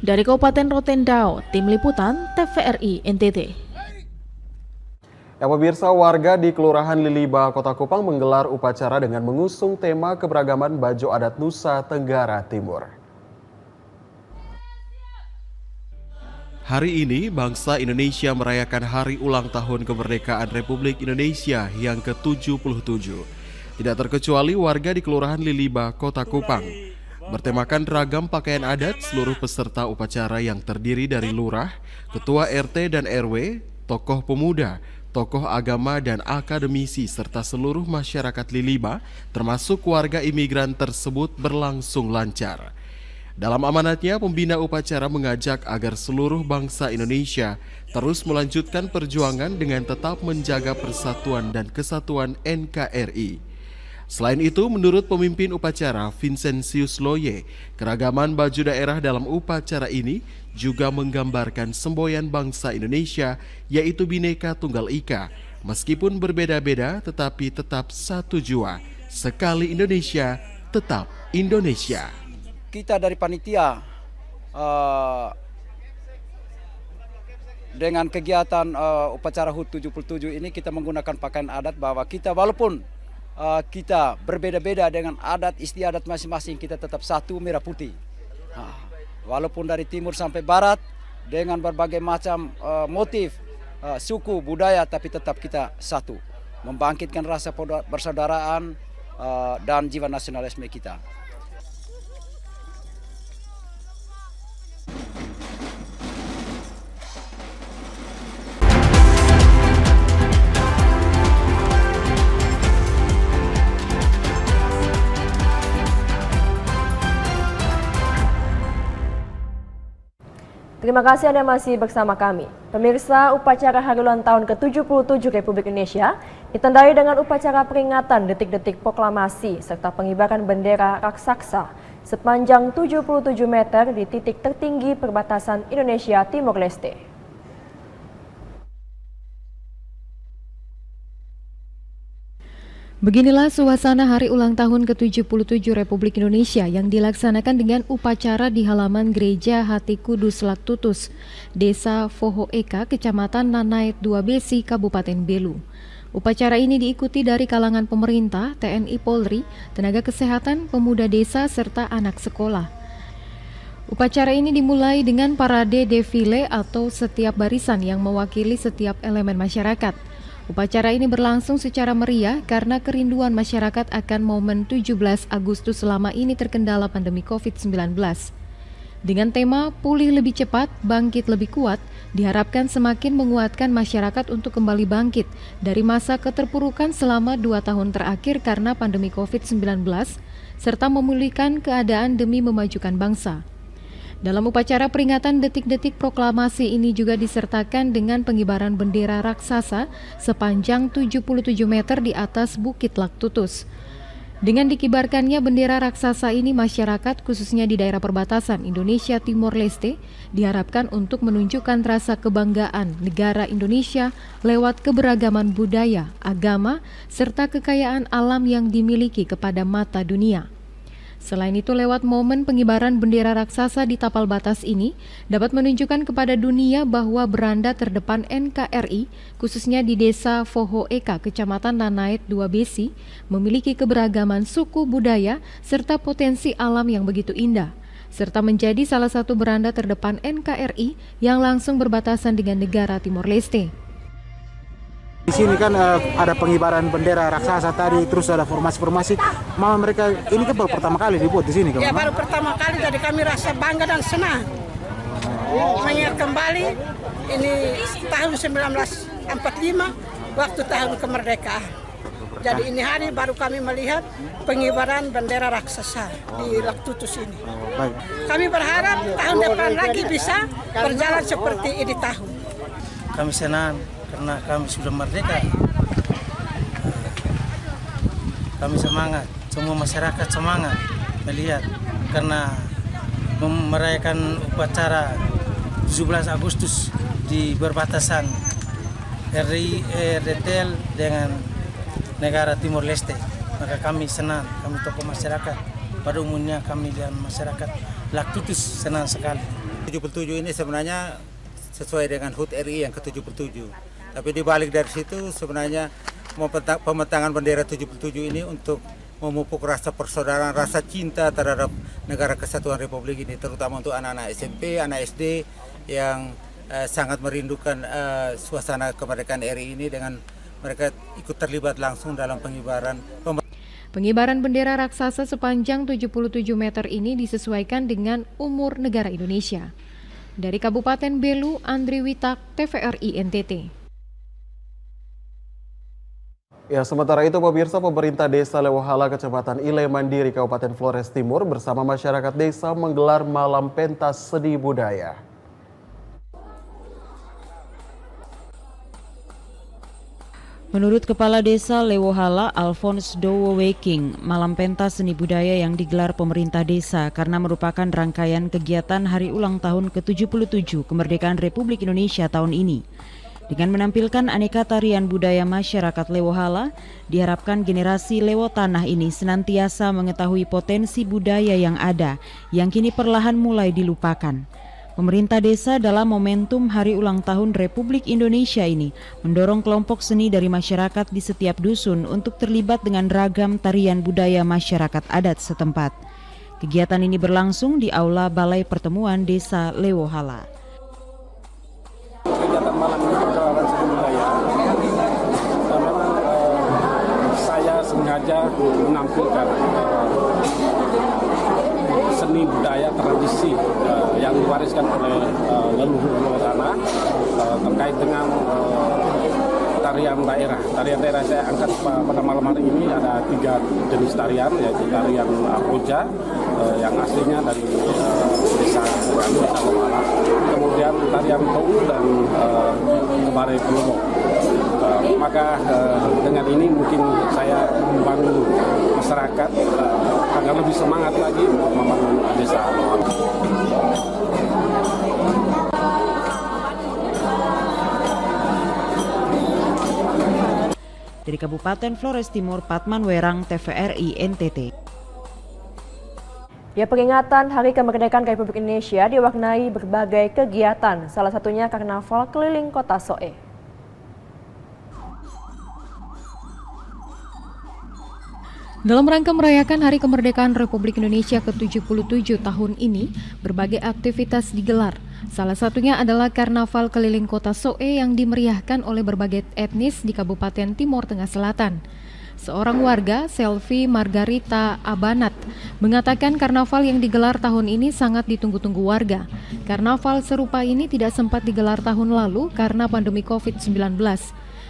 Speaker 12: Dari Kabupaten Rotendao, Tim Liputan TVRI NTT.
Speaker 1: Ya, pemirsa, warga di Kelurahan Liliba, Kota Kupang menggelar upacara dengan mengusung tema keberagaman baju adat Nusa Tenggara Timur. Hari ini, bangsa Indonesia merayakan hari ulang tahun kemerdekaan Republik Indonesia yang ke-77. Tidak terkecuali warga di Kelurahan Liliba, Kota Kupang. Bertemakan ragam pakaian adat, seluruh peserta upacara yang terdiri dari lurah, ketua RT dan RW, tokoh pemuda, tokoh agama dan akademisi serta seluruh masyarakat Liliba, termasuk warga imigran tersebut berlangsung lancar. Dalam amanatnya, pembina upacara mengajak agar seluruh bangsa Indonesia terus melanjutkan perjuangan dengan tetap menjaga persatuan dan kesatuan NKRI. Selain itu, menurut pemimpin upacara Vincentius Loye, keragaman baju daerah dalam upacara ini juga menggambarkan semboyan bangsa Indonesia, yaitu Bhinneka Tunggal Ika. Meskipun berbeda-beda, tetapi tetap satu jua. Sekali Indonesia, tetap Indonesia.
Speaker 19: Kita dari panitia dengan kegiatan upacara HUT 77 ini kita menggunakan pakaian adat bahwa kita walaupun kita berbeda-beda dengan adat istiadat masing-masing, kita tetap satu merah putih. Walaupun dari timur sampai barat dengan berbagai macam motif suku budaya, tapi tetap kita satu, membangkitkan rasa persaudaraan dan jiwa nasionalisme kita.
Speaker 2: Terima kasih Anda masih bersama kami. Pemirsa, upacara hari ulang tahun ke-77 Republik Indonesia ditandai dengan upacara peringatan detik-detik proklamasi serta pengibaran bendera raksasa sepanjang 77 meter di titik tertinggi perbatasan Indonesia Timor Leste.
Speaker 6: Beginilah suasana hari ulang tahun ke-77 Republik Indonesia yang dilaksanakan dengan upacara di halaman Gereja Hati Kudus Laktutus, Desa Foho Eka, Kecamatan Nanait 2 Besi, Kabupaten Belu. Upacara ini diikuti dari kalangan pemerintah, TNI Polri, tenaga kesehatan, pemuda desa, serta anak sekolah. Upacara ini dimulai dengan parade defile atau setiap barisan yang mewakili setiap elemen masyarakat. Upacara ini berlangsung secara meriah karena kerinduan masyarakat akan momen 17 Agustus selama ini terkendala pandemi COVID-19. Dengan tema Pulih Lebih Cepat, Bangkit Lebih Kuat, diharapkan semakin menguatkan masyarakat untuk kembali bangkit dari masa keterpurukan selama 2 tahun terakhir karena pandemi COVID-19, serta memulihkan keadaan demi memajukan bangsa. Dalam upacara peringatan detik-detik proklamasi ini juga disertakan dengan pengibaran bendera raksasa sepanjang 77 meter di atas Bukit Laktutus. Dengan dikibarkannya bendera raksasa ini, masyarakat khususnya di daerah perbatasan Indonesia Timor Leste diharapkan untuk menunjukkan rasa kebanggaan negara Indonesia lewat keberagaman budaya, agama, serta kekayaan alam yang dimiliki kepada mata dunia. Selain itu, lewat momen pengibaran bendera raksasa di tapal batas ini dapat menunjukkan kepada dunia bahwa beranda terdepan NKRI, khususnya di Desa Foho Eka, Kecamatan Nanait 2 Besi, memiliki keberagaman suku budaya serta potensi alam yang begitu indah, serta menjadi salah satu beranda terdepan NKRI yang langsung berbatasan dengan negara Timor Leste.
Speaker 10: Di sini kan ada pengibaran bendera raksasa tadi, terus ada formasi-formasi. Mama mereka ini kan baru pertama kali dibuat di sini kan?
Speaker 20: Ya, baru pertama kali, jadi kami rasa bangga dan senang. Mengingat kembali ini tahun 1945 waktu tahun kemerdekaan. Jadi ini hari baru kami melihat pengibaran bendera raksasa di Laktutus ini. Kami berharap tahun depan lagi bisa berjalan seperti ini tahun.
Speaker 17: Kami senang karena kami sudah merdeka. Kami semangat, semua masyarakat semangat melihat karena merayakan upacara 17 Agustus di berbatasan RI RDTL dengan negara Timor Leste. Maka kami senang, kami tokoh masyarakat, pada umumnya kami dan masyarakat Laktutus senang sekali.
Speaker 21: 77 ini sebenarnya sesuai dengan HUT RI yang ke-77. Tapi dibalik dari situ sebenarnya pemetangan bendera 77 ini untuk memupuk rasa persaudaraan, rasa cinta terhadap negara kesatuan Republik ini, terutama untuk anak-anak SMP, anak SD yang sangat merindukan suasana kemerdekaan RI ini dengan mereka ikut terlibat langsung dalam pengibaran.
Speaker 6: Pengibaran bendera raksasa sepanjang 77 meter ini disesuaikan dengan umur negara Indonesia. Dari Kabupaten Belu, Andri Witak, TVRI NTT.
Speaker 1: Ya, sementara itu pemirsa, pemerintah Desa Lewohala, Kecamatan Ile Mandiri, Kabupaten Flores Timur bersama masyarakat desa menggelar malam pentas seni budaya.
Speaker 3: Menurut Kepala Desa Lewohala, Alphonse Dowo Weking, malam pentas seni budaya yang digelar pemerintah desa karena merupakan rangkaian kegiatan hari ulang tahun ke-77 kemerdekaan Republik Indonesia tahun ini. Dengan menampilkan aneka tarian budaya masyarakat Lewohala, diharapkan generasi Lewo Tanah ini senantiasa mengetahui potensi budaya yang ada, yang kini perlahan mulai dilupakan. Pemerintah desa dalam momentum Hari Ulang Tahun Republik Indonesia ini mendorong kelompok seni dari masyarakat di setiap dusun untuk terlibat dengan ragam tarian budaya masyarakat adat setempat. Kegiatan ini berlangsung di Aula Balai Pertemuan Desa Lewohala.
Speaker 22: Kegiatan malam ini pergelaran seni budaya. Memang saya sengaja menampilkan seni budaya tradisi yang diwariskan oleh leluhur Lewo Tanah terkait dengan tarian daerah. Tarian daerah saya angkat pada malam hari ini ada 3 jenis tarian, yaitu tarian Koja yang aslinya dari desa Lewohala, kemudian tarian Tou dan Kebare Pelomo. Maka dengan ini mungkin saya membangun masyarakat agar lebih semangat lagi untuk membangun desa.
Speaker 3: Dari Kabupaten Flores Timur, Patman Werang, TVRI NTT.
Speaker 2: Ya, peringatan Hari Kemerdekaan Republik Indonesia diwarnai berbagai kegiatan, salah satunya karnaval keliling kota Soe.
Speaker 6: Dalam rangka merayakan Hari Kemerdekaan Republik Indonesia ke-77 tahun ini, berbagai aktivitas digelar. Salah satunya adalah karnaval keliling kota Soe yang dimeriahkan oleh berbagai etnis di Kabupaten Timor Tengah Selatan. Seorang warga, Selvi Margarita Abanat, mengatakan karnaval yang digelar tahun ini sangat ditunggu-tunggu warga. Karnaval serupa ini tidak sempat digelar tahun lalu karena pandemi COVID-19.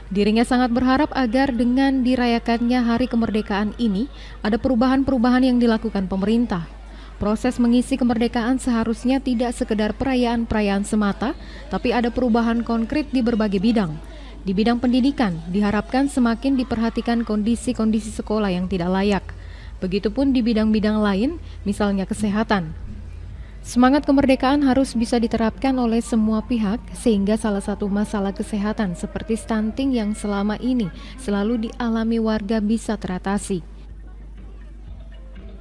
Speaker 6: Dirinya sangat berharap agar dengan dirayakannya Hari Kemerdekaan ini ada perubahan-perubahan yang dilakukan pemerintah. Proses mengisi kemerdekaan seharusnya tidak sekedar perayaan-perayaan semata, tapi ada perubahan konkret di berbagai bidang. Di bidang pendidikan, diharapkan semakin diperhatikan kondisi-kondisi sekolah yang tidak layak. Begitupun di bidang-bidang lain, misalnya kesehatan. Semangat kemerdekaan harus bisa diterapkan oleh semua pihak sehingga salah satu masalah kesehatan seperti stunting yang selama ini selalu dialami warga bisa teratasi.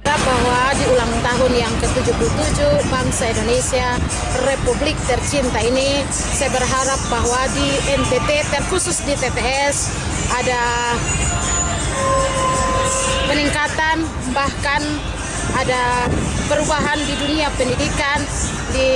Speaker 4: Bahwa di ulang tahun yang ke-77 bangsa Indonesia, Republik tercinta ini, saya berharap bahwa di NTT, terkhusus di TTS, ada peningkatan, bahkan ada perubahan di dunia pendidikan, di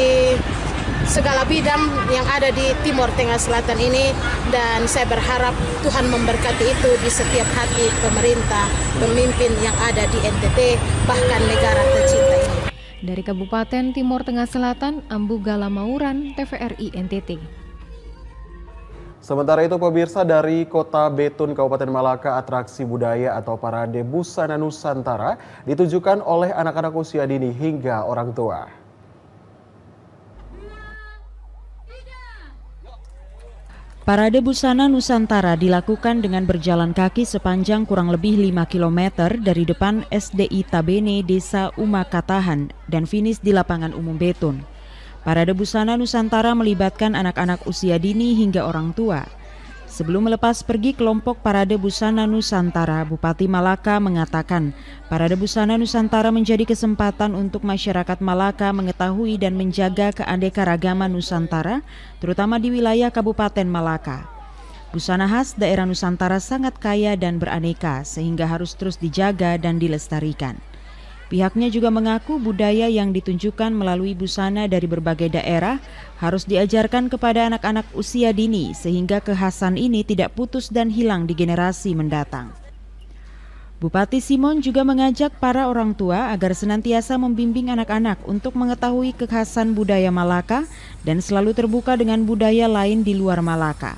Speaker 4: segala bidang yang ada di Timor Tengah Selatan ini, dan saya berharap Tuhan memberkati itu di setiap hati pemerintah, pemimpin yang ada di NTT, bahkan negara tercinta ini.
Speaker 6: Dari Kabupaten Timor Tengah Selatan, Ambu Gala Mauran, TVRI NTT.
Speaker 1: Sementara itu pemirsa, dari Kota Betun, Kabupaten Malaka, atraksi budaya atau Parade Busana Nusantara ditujukan oleh anak-anak usia dini hingga orang tua.
Speaker 3: Parade Busana Nusantara dilakukan dengan berjalan kaki sepanjang kurang lebih 5 km dari depan SDI Tabene, Desa Umakatahan, dan finish di lapangan umum Betun. Parade Busana Nusantara melibatkan anak-anak usia dini hingga orang tua. Sebelum melepas pergi kelompok Parade Busana Nusantara, Bupati Malaka mengatakan Parade Busana Nusantara menjadi kesempatan untuk masyarakat Malaka mengetahui dan menjaga keanekaragaman Nusantara, terutama di wilayah Kabupaten Malaka. Busana khas daerah Nusantara sangat kaya dan beraneka, sehingga harus terus dijaga dan dilestarikan. Pihaknya juga mengaku budaya yang ditunjukkan melalui busana dari berbagai daerah harus diajarkan kepada anak-anak usia dini sehingga kekhasan ini tidak putus dan hilang di generasi mendatang. Bupati Simon juga mengajak para orang tua agar senantiasa membimbing anak-anak untuk mengetahui kekhasan budaya Malaka dan selalu terbuka dengan budaya lain di luar Malaka.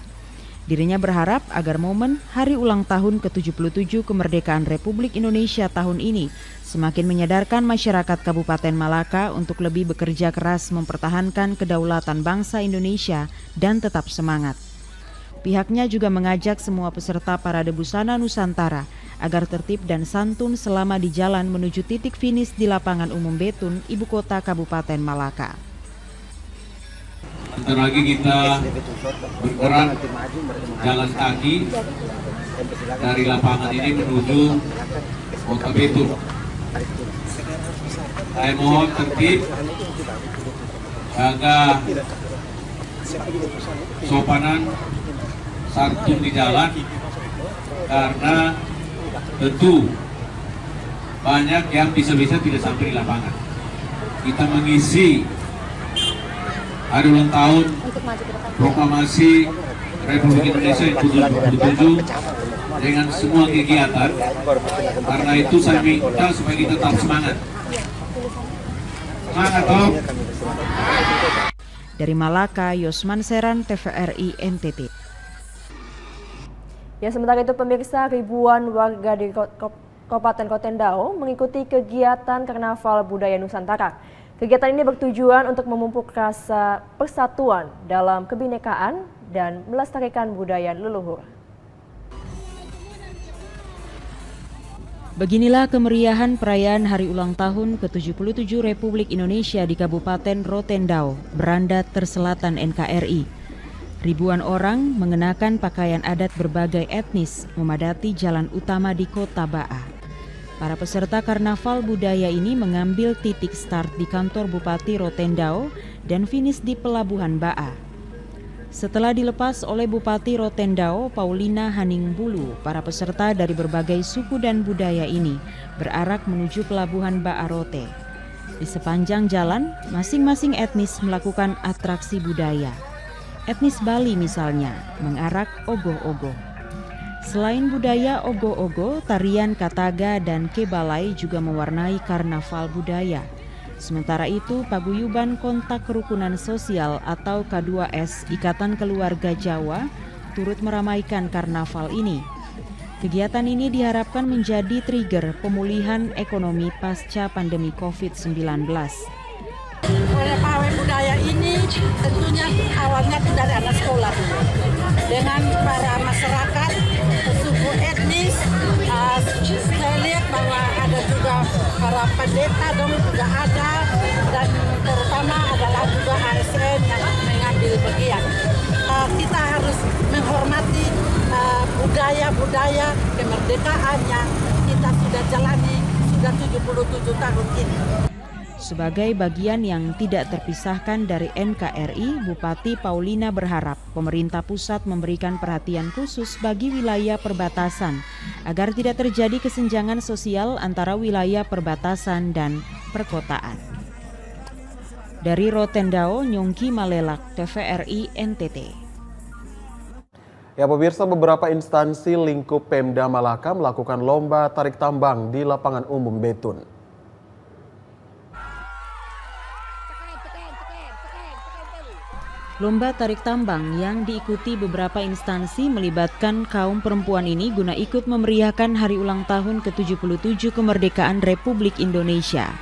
Speaker 3: Dirinya berharap agar momen Hari Ulang Tahun ke-77 Kemerdekaan Republik Indonesia tahun ini semakin menyadarkan masyarakat Kabupaten Malaka untuk lebih bekerja keras mempertahankan kedaulatan bangsa Indonesia dan tetap semangat. Pihaknya juga mengajak semua peserta Parade Busana Nusantara agar tertib dan santun selama di jalan menuju titik finish di lapangan umum Betun, ibu kota Kabupaten Malaka.
Speaker 7: Sebentar lagi kita bergerak jalan kaki dari lapangan ini menuju kota Betun. Saya mohon tertib, jaga sopanan santun di jalan, karena tentu banyak yang bisa-bisa tidak sampai di lapangan. Kita mengisi Hari Ulang Tahun Proklamasi Republik Indonesia yang ke-77 dengan semua kegiatan. Karena itu saya minta supaya kita tetap semangat. Semangat toh.
Speaker 3: Dari Malaka, Yosman Seran, TVRI NTT.
Speaker 2: Ya, sementara itu pemirsa, ribuan warga di Kabupaten Kotendao mengikuti kegiatan Karnaval Budaya Nusantara. Kegiatan ini bertujuan untuk memupuk rasa persatuan dalam kebinekaan dan melestarikan budaya leluhur.
Speaker 3: Beginilah kemeriahan perayaan Hari Ulang Tahun ke-77 Republik Indonesia di Kabupaten Rotendao, Beranda Terselatan NKRI. Ribuan orang mengenakan pakaian adat berbagai etnis memadati jalan utama di Kota Ba'a. Para peserta karnaval budaya ini mengambil titik start di kantor Bupati Rotendao dan finish di Pelabuhan Ba'a. Setelah dilepas oleh Bupati Rotendao, Paulina Haningbulu, para peserta dari berbagai suku dan budaya ini berarak menuju Pelabuhan Ba'a Rote. Di sepanjang jalan, masing-masing etnis melakukan atraksi budaya. Etnis Bali misalnya, mengarak ogoh-ogoh. Selain budaya ogoh-ogoh, tarian Kataga dan Kebalai juga mewarnai karnaval budaya. Sementara itu, Paguyuban Kontak Kerukunan Sosial atau K2S Ikatan Keluarga Jawa turut meramaikan karnaval ini. Kegiatan ini diharapkan menjadi trigger pemulihan ekonomi pasca pandemi COVID-19.
Speaker 20: Pawai budaya ini tentunya awalnya itu dari anak sekolah dengan para masyarakat suku etnis. Saya lihat bahwa ada juga para pendeta dong juga ada, dan terutama adalah juga ASN yang mengambil bagian. Kita harus menghormati budaya-budaya kemerdekaan yang kita sudah jalani sudah 77 tahun ini.
Speaker 3: Sebagai bagian yang tidak terpisahkan dari NKRI, Bupati Paulina berharap pemerintah pusat memberikan perhatian khusus bagi wilayah perbatasan agar tidak terjadi kesenjangan sosial antara wilayah perbatasan dan perkotaan. Dari Rotendao, Nyongki Malelak, TVRI NTT.
Speaker 1: Ya pemirsa, beberapa instansi lingkup Pemda Malaka melakukan lomba tarik tambang di lapangan umum Betun.
Speaker 3: Lomba tarik tambang yang diikuti beberapa instansi melibatkan kaum perempuan ini guna ikut memeriahkan hari ulang tahun ke-77 kemerdekaan Republik Indonesia.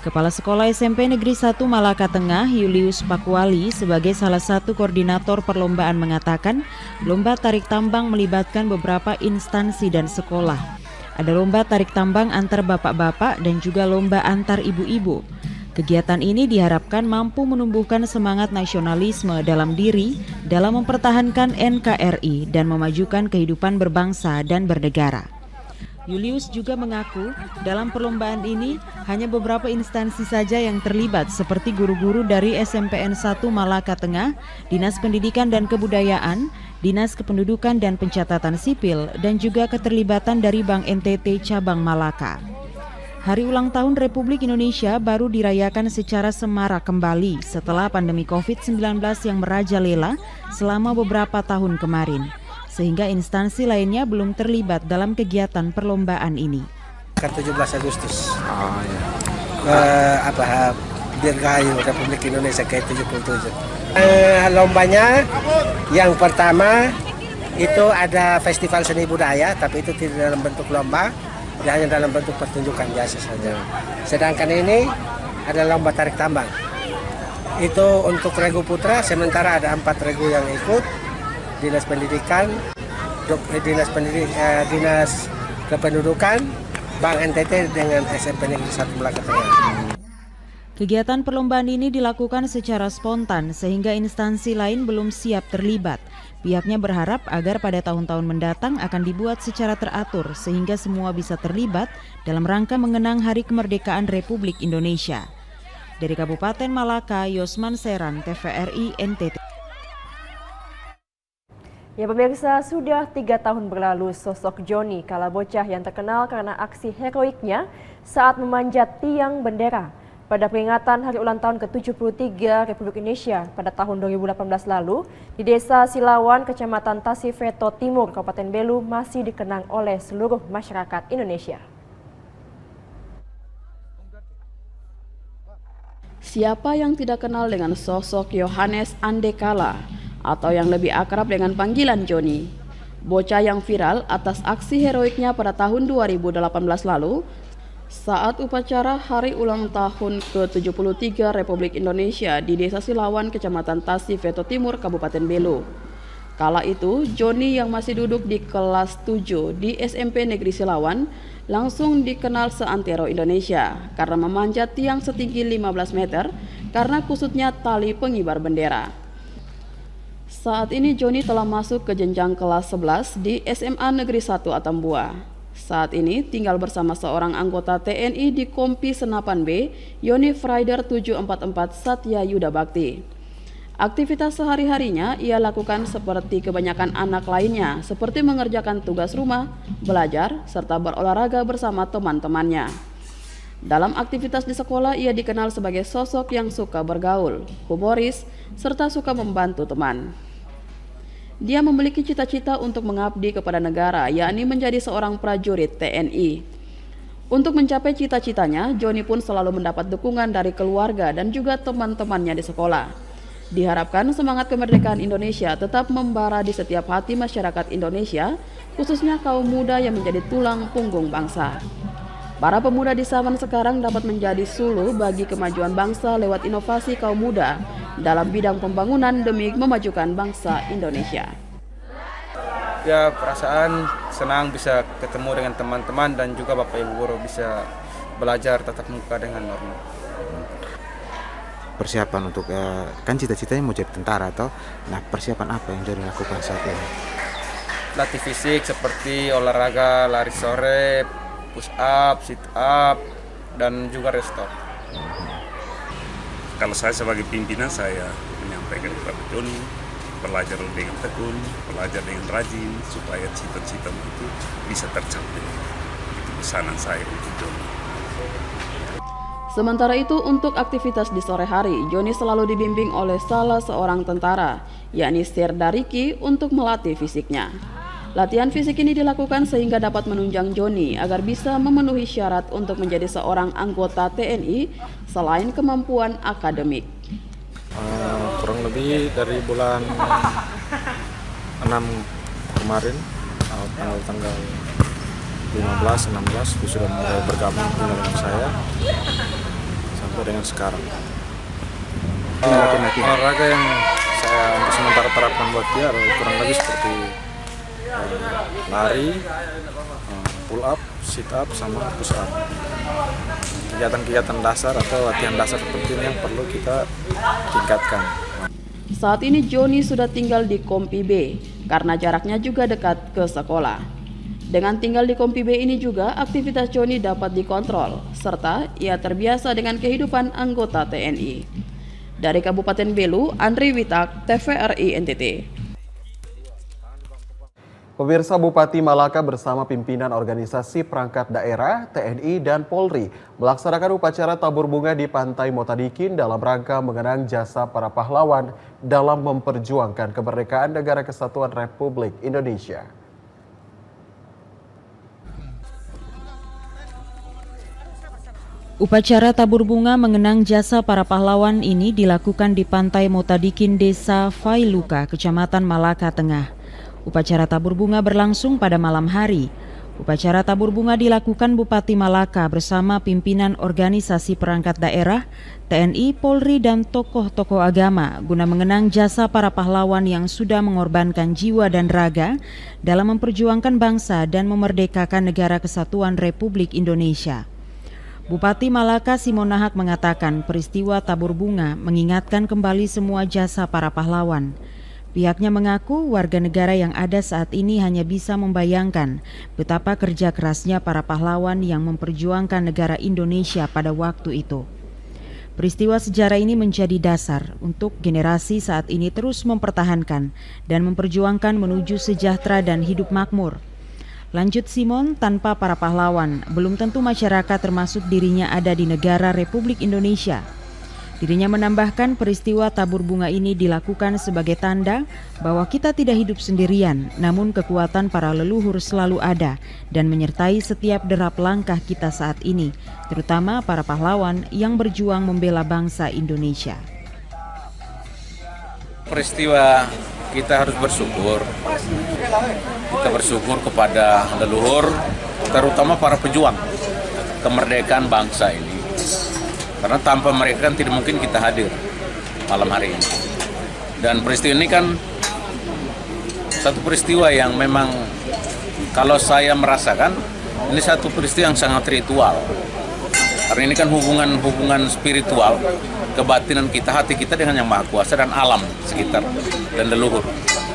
Speaker 3: Kepala Sekolah SMP Negeri 1 Malaka Tengah, Julius Pakuali, sebagai salah satu koordinator perlombaan mengatakan, lomba tarik tambang melibatkan beberapa instansi dan sekolah. Ada lomba tarik tambang antar bapak-bapak dan juga lomba antar ibu-ibu. Kegiatan ini diharapkan mampu menumbuhkan semangat nasionalisme dalam diri dalam mempertahankan NKRI dan memajukan kehidupan berbangsa dan bernegara. Julius juga mengaku dalam perlombaan ini hanya beberapa instansi saja yang terlibat seperti guru-guru dari SMPN 1 Malaka Tengah, Dinas Pendidikan dan Kebudayaan, Dinas Kependudukan dan Pencatatan Sipil, dan juga keterlibatan dari Bank NTT Cabang Malaka. Hari ulang tahun Republik Indonesia baru dirayakan secara semarak kembali setelah pandemi COVID-19 yang merajalela selama beberapa tahun kemarin, sehingga instansi lainnya belum terlibat dalam kegiatan perlombaan ini.
Speaker 5: 17 Agustus. Dirgahayu Republik Indonesia ke-77. Lombanya yang pertama itu ada festival seni budaya, tapi itu tidak dalam bentuk lomba. Dia hanya dalam bentuk pertunjukan biasa saja. Sedangkan ini ada lomba tarik tambang. Itu untuk regu putra, sementara ada 4 regu yang ikut. Dinas Pendidikan, Dinas Kependudukan, Bank NTT dengan SMP Negeri 1 Malaka Tengah.
Speaker 3: Kegiatan perlombaan ini dilakukan secara spontan sehingga instansi lain belum siap terlibat. Pihaknya berharap agar pada tahun-tahun mendatang akan dibuat secara teratur sehingga semua bisa terlibat dalam rangka mengenang Hari Kemerdekaan Republik Indonesia. Dari Kabupaten Malaka, Yosman Seran, TVRI NTT.
Speaker 2: Ya pemirsa, sudah 3 tahun berlalu sosok Joni kala bocah yang terkenal karena aksi heroiknya saat memanjat tiang bendera. Pada peringatan Hari Ulang Tahun ke-73 Republik Indonesia pada tahun 2018 lalu, di Desa Silawan, Kecamatan Tasifeto Timur, Kabupaten Belu masih dikenang oleh seluruh masyarakat Indonesia.
Speaker 13: Siapa yang tidak kenal dengan sosok Yohanes Andekala atau yang lebih akrab dengan panggilan Joni? Bocah yang viral atas aksi heroiknya pada tahun 2018 lalu saat upacara Hari Ulang Tahun ke-73 Republik Indonesia di Desa Silawan, Kecamatan Tasifeto Timur, Kabupaten Belu. Kala itu, Joni yang masih duduk di kelas 7 di SMP Negeri Silawan langsung dikenal seantero Indonesia karena memanjat tiang setinggi 15 meter karena kusutnya tali pengibar bendera. Saat ini Joni telah masuk ke jenjang kelas 11 di SMA Negeri 1 Atambua. Saat ini tinggal bersama seorang anggota TNI di Kompi Senapan B, Yonif Rider 744 Satya Yuda Bakti. Aktivitas sehari-harinya ia lakukan seperti kebanyakan anak lainnya, seperti mengerjakan tugas rumah, belajar, serta berolahraga bersama teman-temannya. Dalam aktivitas di sekolah, ia dikenal sebagai sosok yang suka bergaul, humoris, serta suka membantu teman. Dia memiliki cita-cita untuk mengabdi kepada negara, yakni menjadi seorang prajurit TNI. Untuk mencapai cita-citanya, Joni pun selalu mendapat dukungan dari keluarga dan juga teman-temannya di sekolah. Diharapkan semangat kemerdekaan Indonesia tetap membara di setiap hati masyarakat Indonesia, khususnya kaum muda yang menjadi tulang punggung bangsa. Para pemuda di zaman sekarang dapat menjadi suluh bagi kemajuan bangsa lewat inovasi kaum muda dalam bidang pembangunan demi memajukan bangsa Indonesia.
Speaker 8: Ya, perasaan senang bisa ketemu dengan teman-teman dan juga Bapak Ibu guru, bisa belajar tatap muka dengan normal.
Speaker 10: Persiapan untuk kan cita-citanya mau jadi tentara atau persiapan apa yang Joni lakukan saat ini?
Speaker 8: Latih fisik seperti olahraga, lari sore, push up, sit up, dan juga restore.
Speaker 9: Kalau saya sebagai pimpinan, saya menyampaikan kepada Joni, belajar dengan tekun, belajar dengan rajin, supaya cita-cita itu bisa tercapai. Itu pesanan saya untuk Joni.
Speaker 13: Sementara itu, untuk aktivitas di sore hari, Joni selalu dibimbing oleh salah seorang tentara, yakni Serda Riki, untuk melatih fisiknya. Latihan fisik ini dilakukan sehingga dapat menunjang Joni agar bisa memenuhi syarat untuk menjadi seorang anggota TNI selain kemampuan akademik.
Speaker 22: Kurang lebih dari bulan 6 kemarin, tanggal 15-16 sudah mulai bergabung dengan saya sampai dengan sekarang. Olahraga yang saya untuk sementara terapkan buat dia kurang lebih seperti lari, pull up, sit up, sama push up. Kegiatan-kegiatan dasar atau latihan dasar seperti ini yang perlu kita tingkatkan.
Speaker 13: Saat ini Joni sudah tinggal di Kompi B karena jaraknya juga dekat ke sekolah. Dengan tinggal di Kompi B ini juga aktivitas Joni dapat dikontrol serta ia terbiasa dengan kehidupan anggota TNI. Dari Kabupaten Belu, Andri Witak, TVRI NTT.
Speaker 1: Pemirsa, Bupati Malaka bersama pimpinan organisasi perangkat daerah, TNI, dan Polri melaksanakan upacara tabur bunga di Pantai Motadikin dalam rangka mengenang jasa para pahlawan dalam memperjuangkan kemerdekaan Negara Kesatuan Republik Indonesia.
Speaker 3: Upacara tabur bunga mengenang jasa para pahlawan ini dilakukan di Pantai Motadikin, Desa Failuka, Kecamatan Malaka Tengah. Upacara tabur bunga berlangsung pada malam hari. Upacara tabur bunga dilakukan Bupati Malaka bersama pimpinan organisasi perangkat daerah, TNI, Polri, dan tokoh-tokoh agama guna mengenang jasa para pahlawan yang sudah mengorbankan jiwa dan raga dalam memperjuangkan bangsa dan memerdekakan Negara Kesatuan Republik Indonesia. Bupati Malaka Simonahak mengatakan peristiwa tabur bunga mengingatkan kembali semua jasa para pahlawan. Pihaknya mengaku warga negara yang ada saat ini hanya bisa membayangkan betapa kerja kerasnya para pahlawan yang memperjuangkan negara Indonesia pada waktu itu. Peristiwa sejarah ini menjadi dasar untuk generasi saat ini terus mempertahankan dan memperjuangkan menuju sejahtera dan hidup makmur. Lanjut Simon, tanpa para pahlawan, belum tentu masyarakat termasuk dirinya ada di negara Republik Indonesia. Dirinya menambahkan peristiwa tabur bunga ini dilakukan sebagai tanda bahwa kita tidak hidup sendirian, namun kekuatan para leluhur selalu ada dan menyertai setiap derap langkah kita saat ini, terutama para pahlawan yang berjuang membela bangsa Indonesia.
Speaker 7: Peristiwa kita harus bersyukur. Kita bersyukur kepada leluhur, terutama para pejuang kemerdekaan bangsa ini. Karena tanpa mereka kan tidak mungkin kita hadir malam hari ini. Dan peristiwa ini kan satu peristiwa yang memang kalau saya merasakan ini satu peristiwa yang sangat ritual. Karena ini kan hubungan spiritual, kebatinan kita, hati kita dengan Yang Maha Kuasa dan alam sekitar dan leluhur.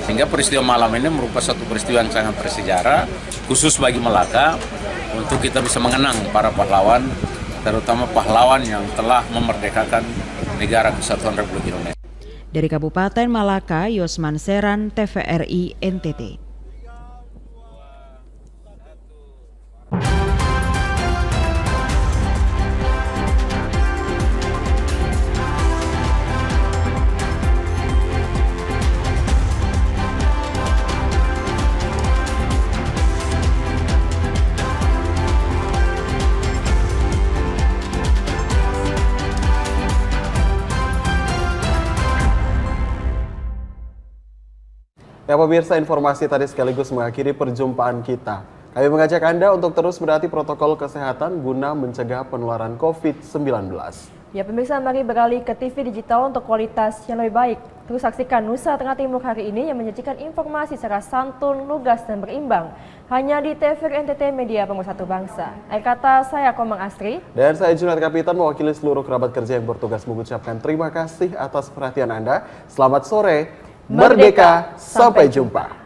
Speaker 7: Sehingga peristiwa malam ini merupakan satu peristiwa yang sangat bersejarah, khusus bagi Melaka, untuk kita bisa mengenang para pahlawan, terutama pahlawan yang telah memerdekakan negara Kesatuan Republik Indonesia.
Speaker 3: Dari Kabupaten Malaka, Yosman Seran, TVRI NTT.
Speaker 1: Ya pemirsa, informasi tadi sekaligus mengakhiri perjumpaan kita. Kami mengajak Anda untuk terus menaati protokol kesehatan guna mencegah penularan COVID-19.
Speaker 2: Ya pemirsa, mari beralih ke TV digital untuk kualitas yang lebih baik. Terus saksikan Nusa Tengah Timur hari ini yang menyajikan informasi secara santun, lugas, dan berimbang. Hanya di TVRI NTT Media Pemersatu Bangsa. Akhir kata, saya Komang Astri.
Speaker 1: Dan saya Junat Kapitan mewakili seluruh kerabat kerja yang bertugas mengucapkan terima kasih atas perhatian Anda. Selamat sore. Merdeka, sampai jumpa.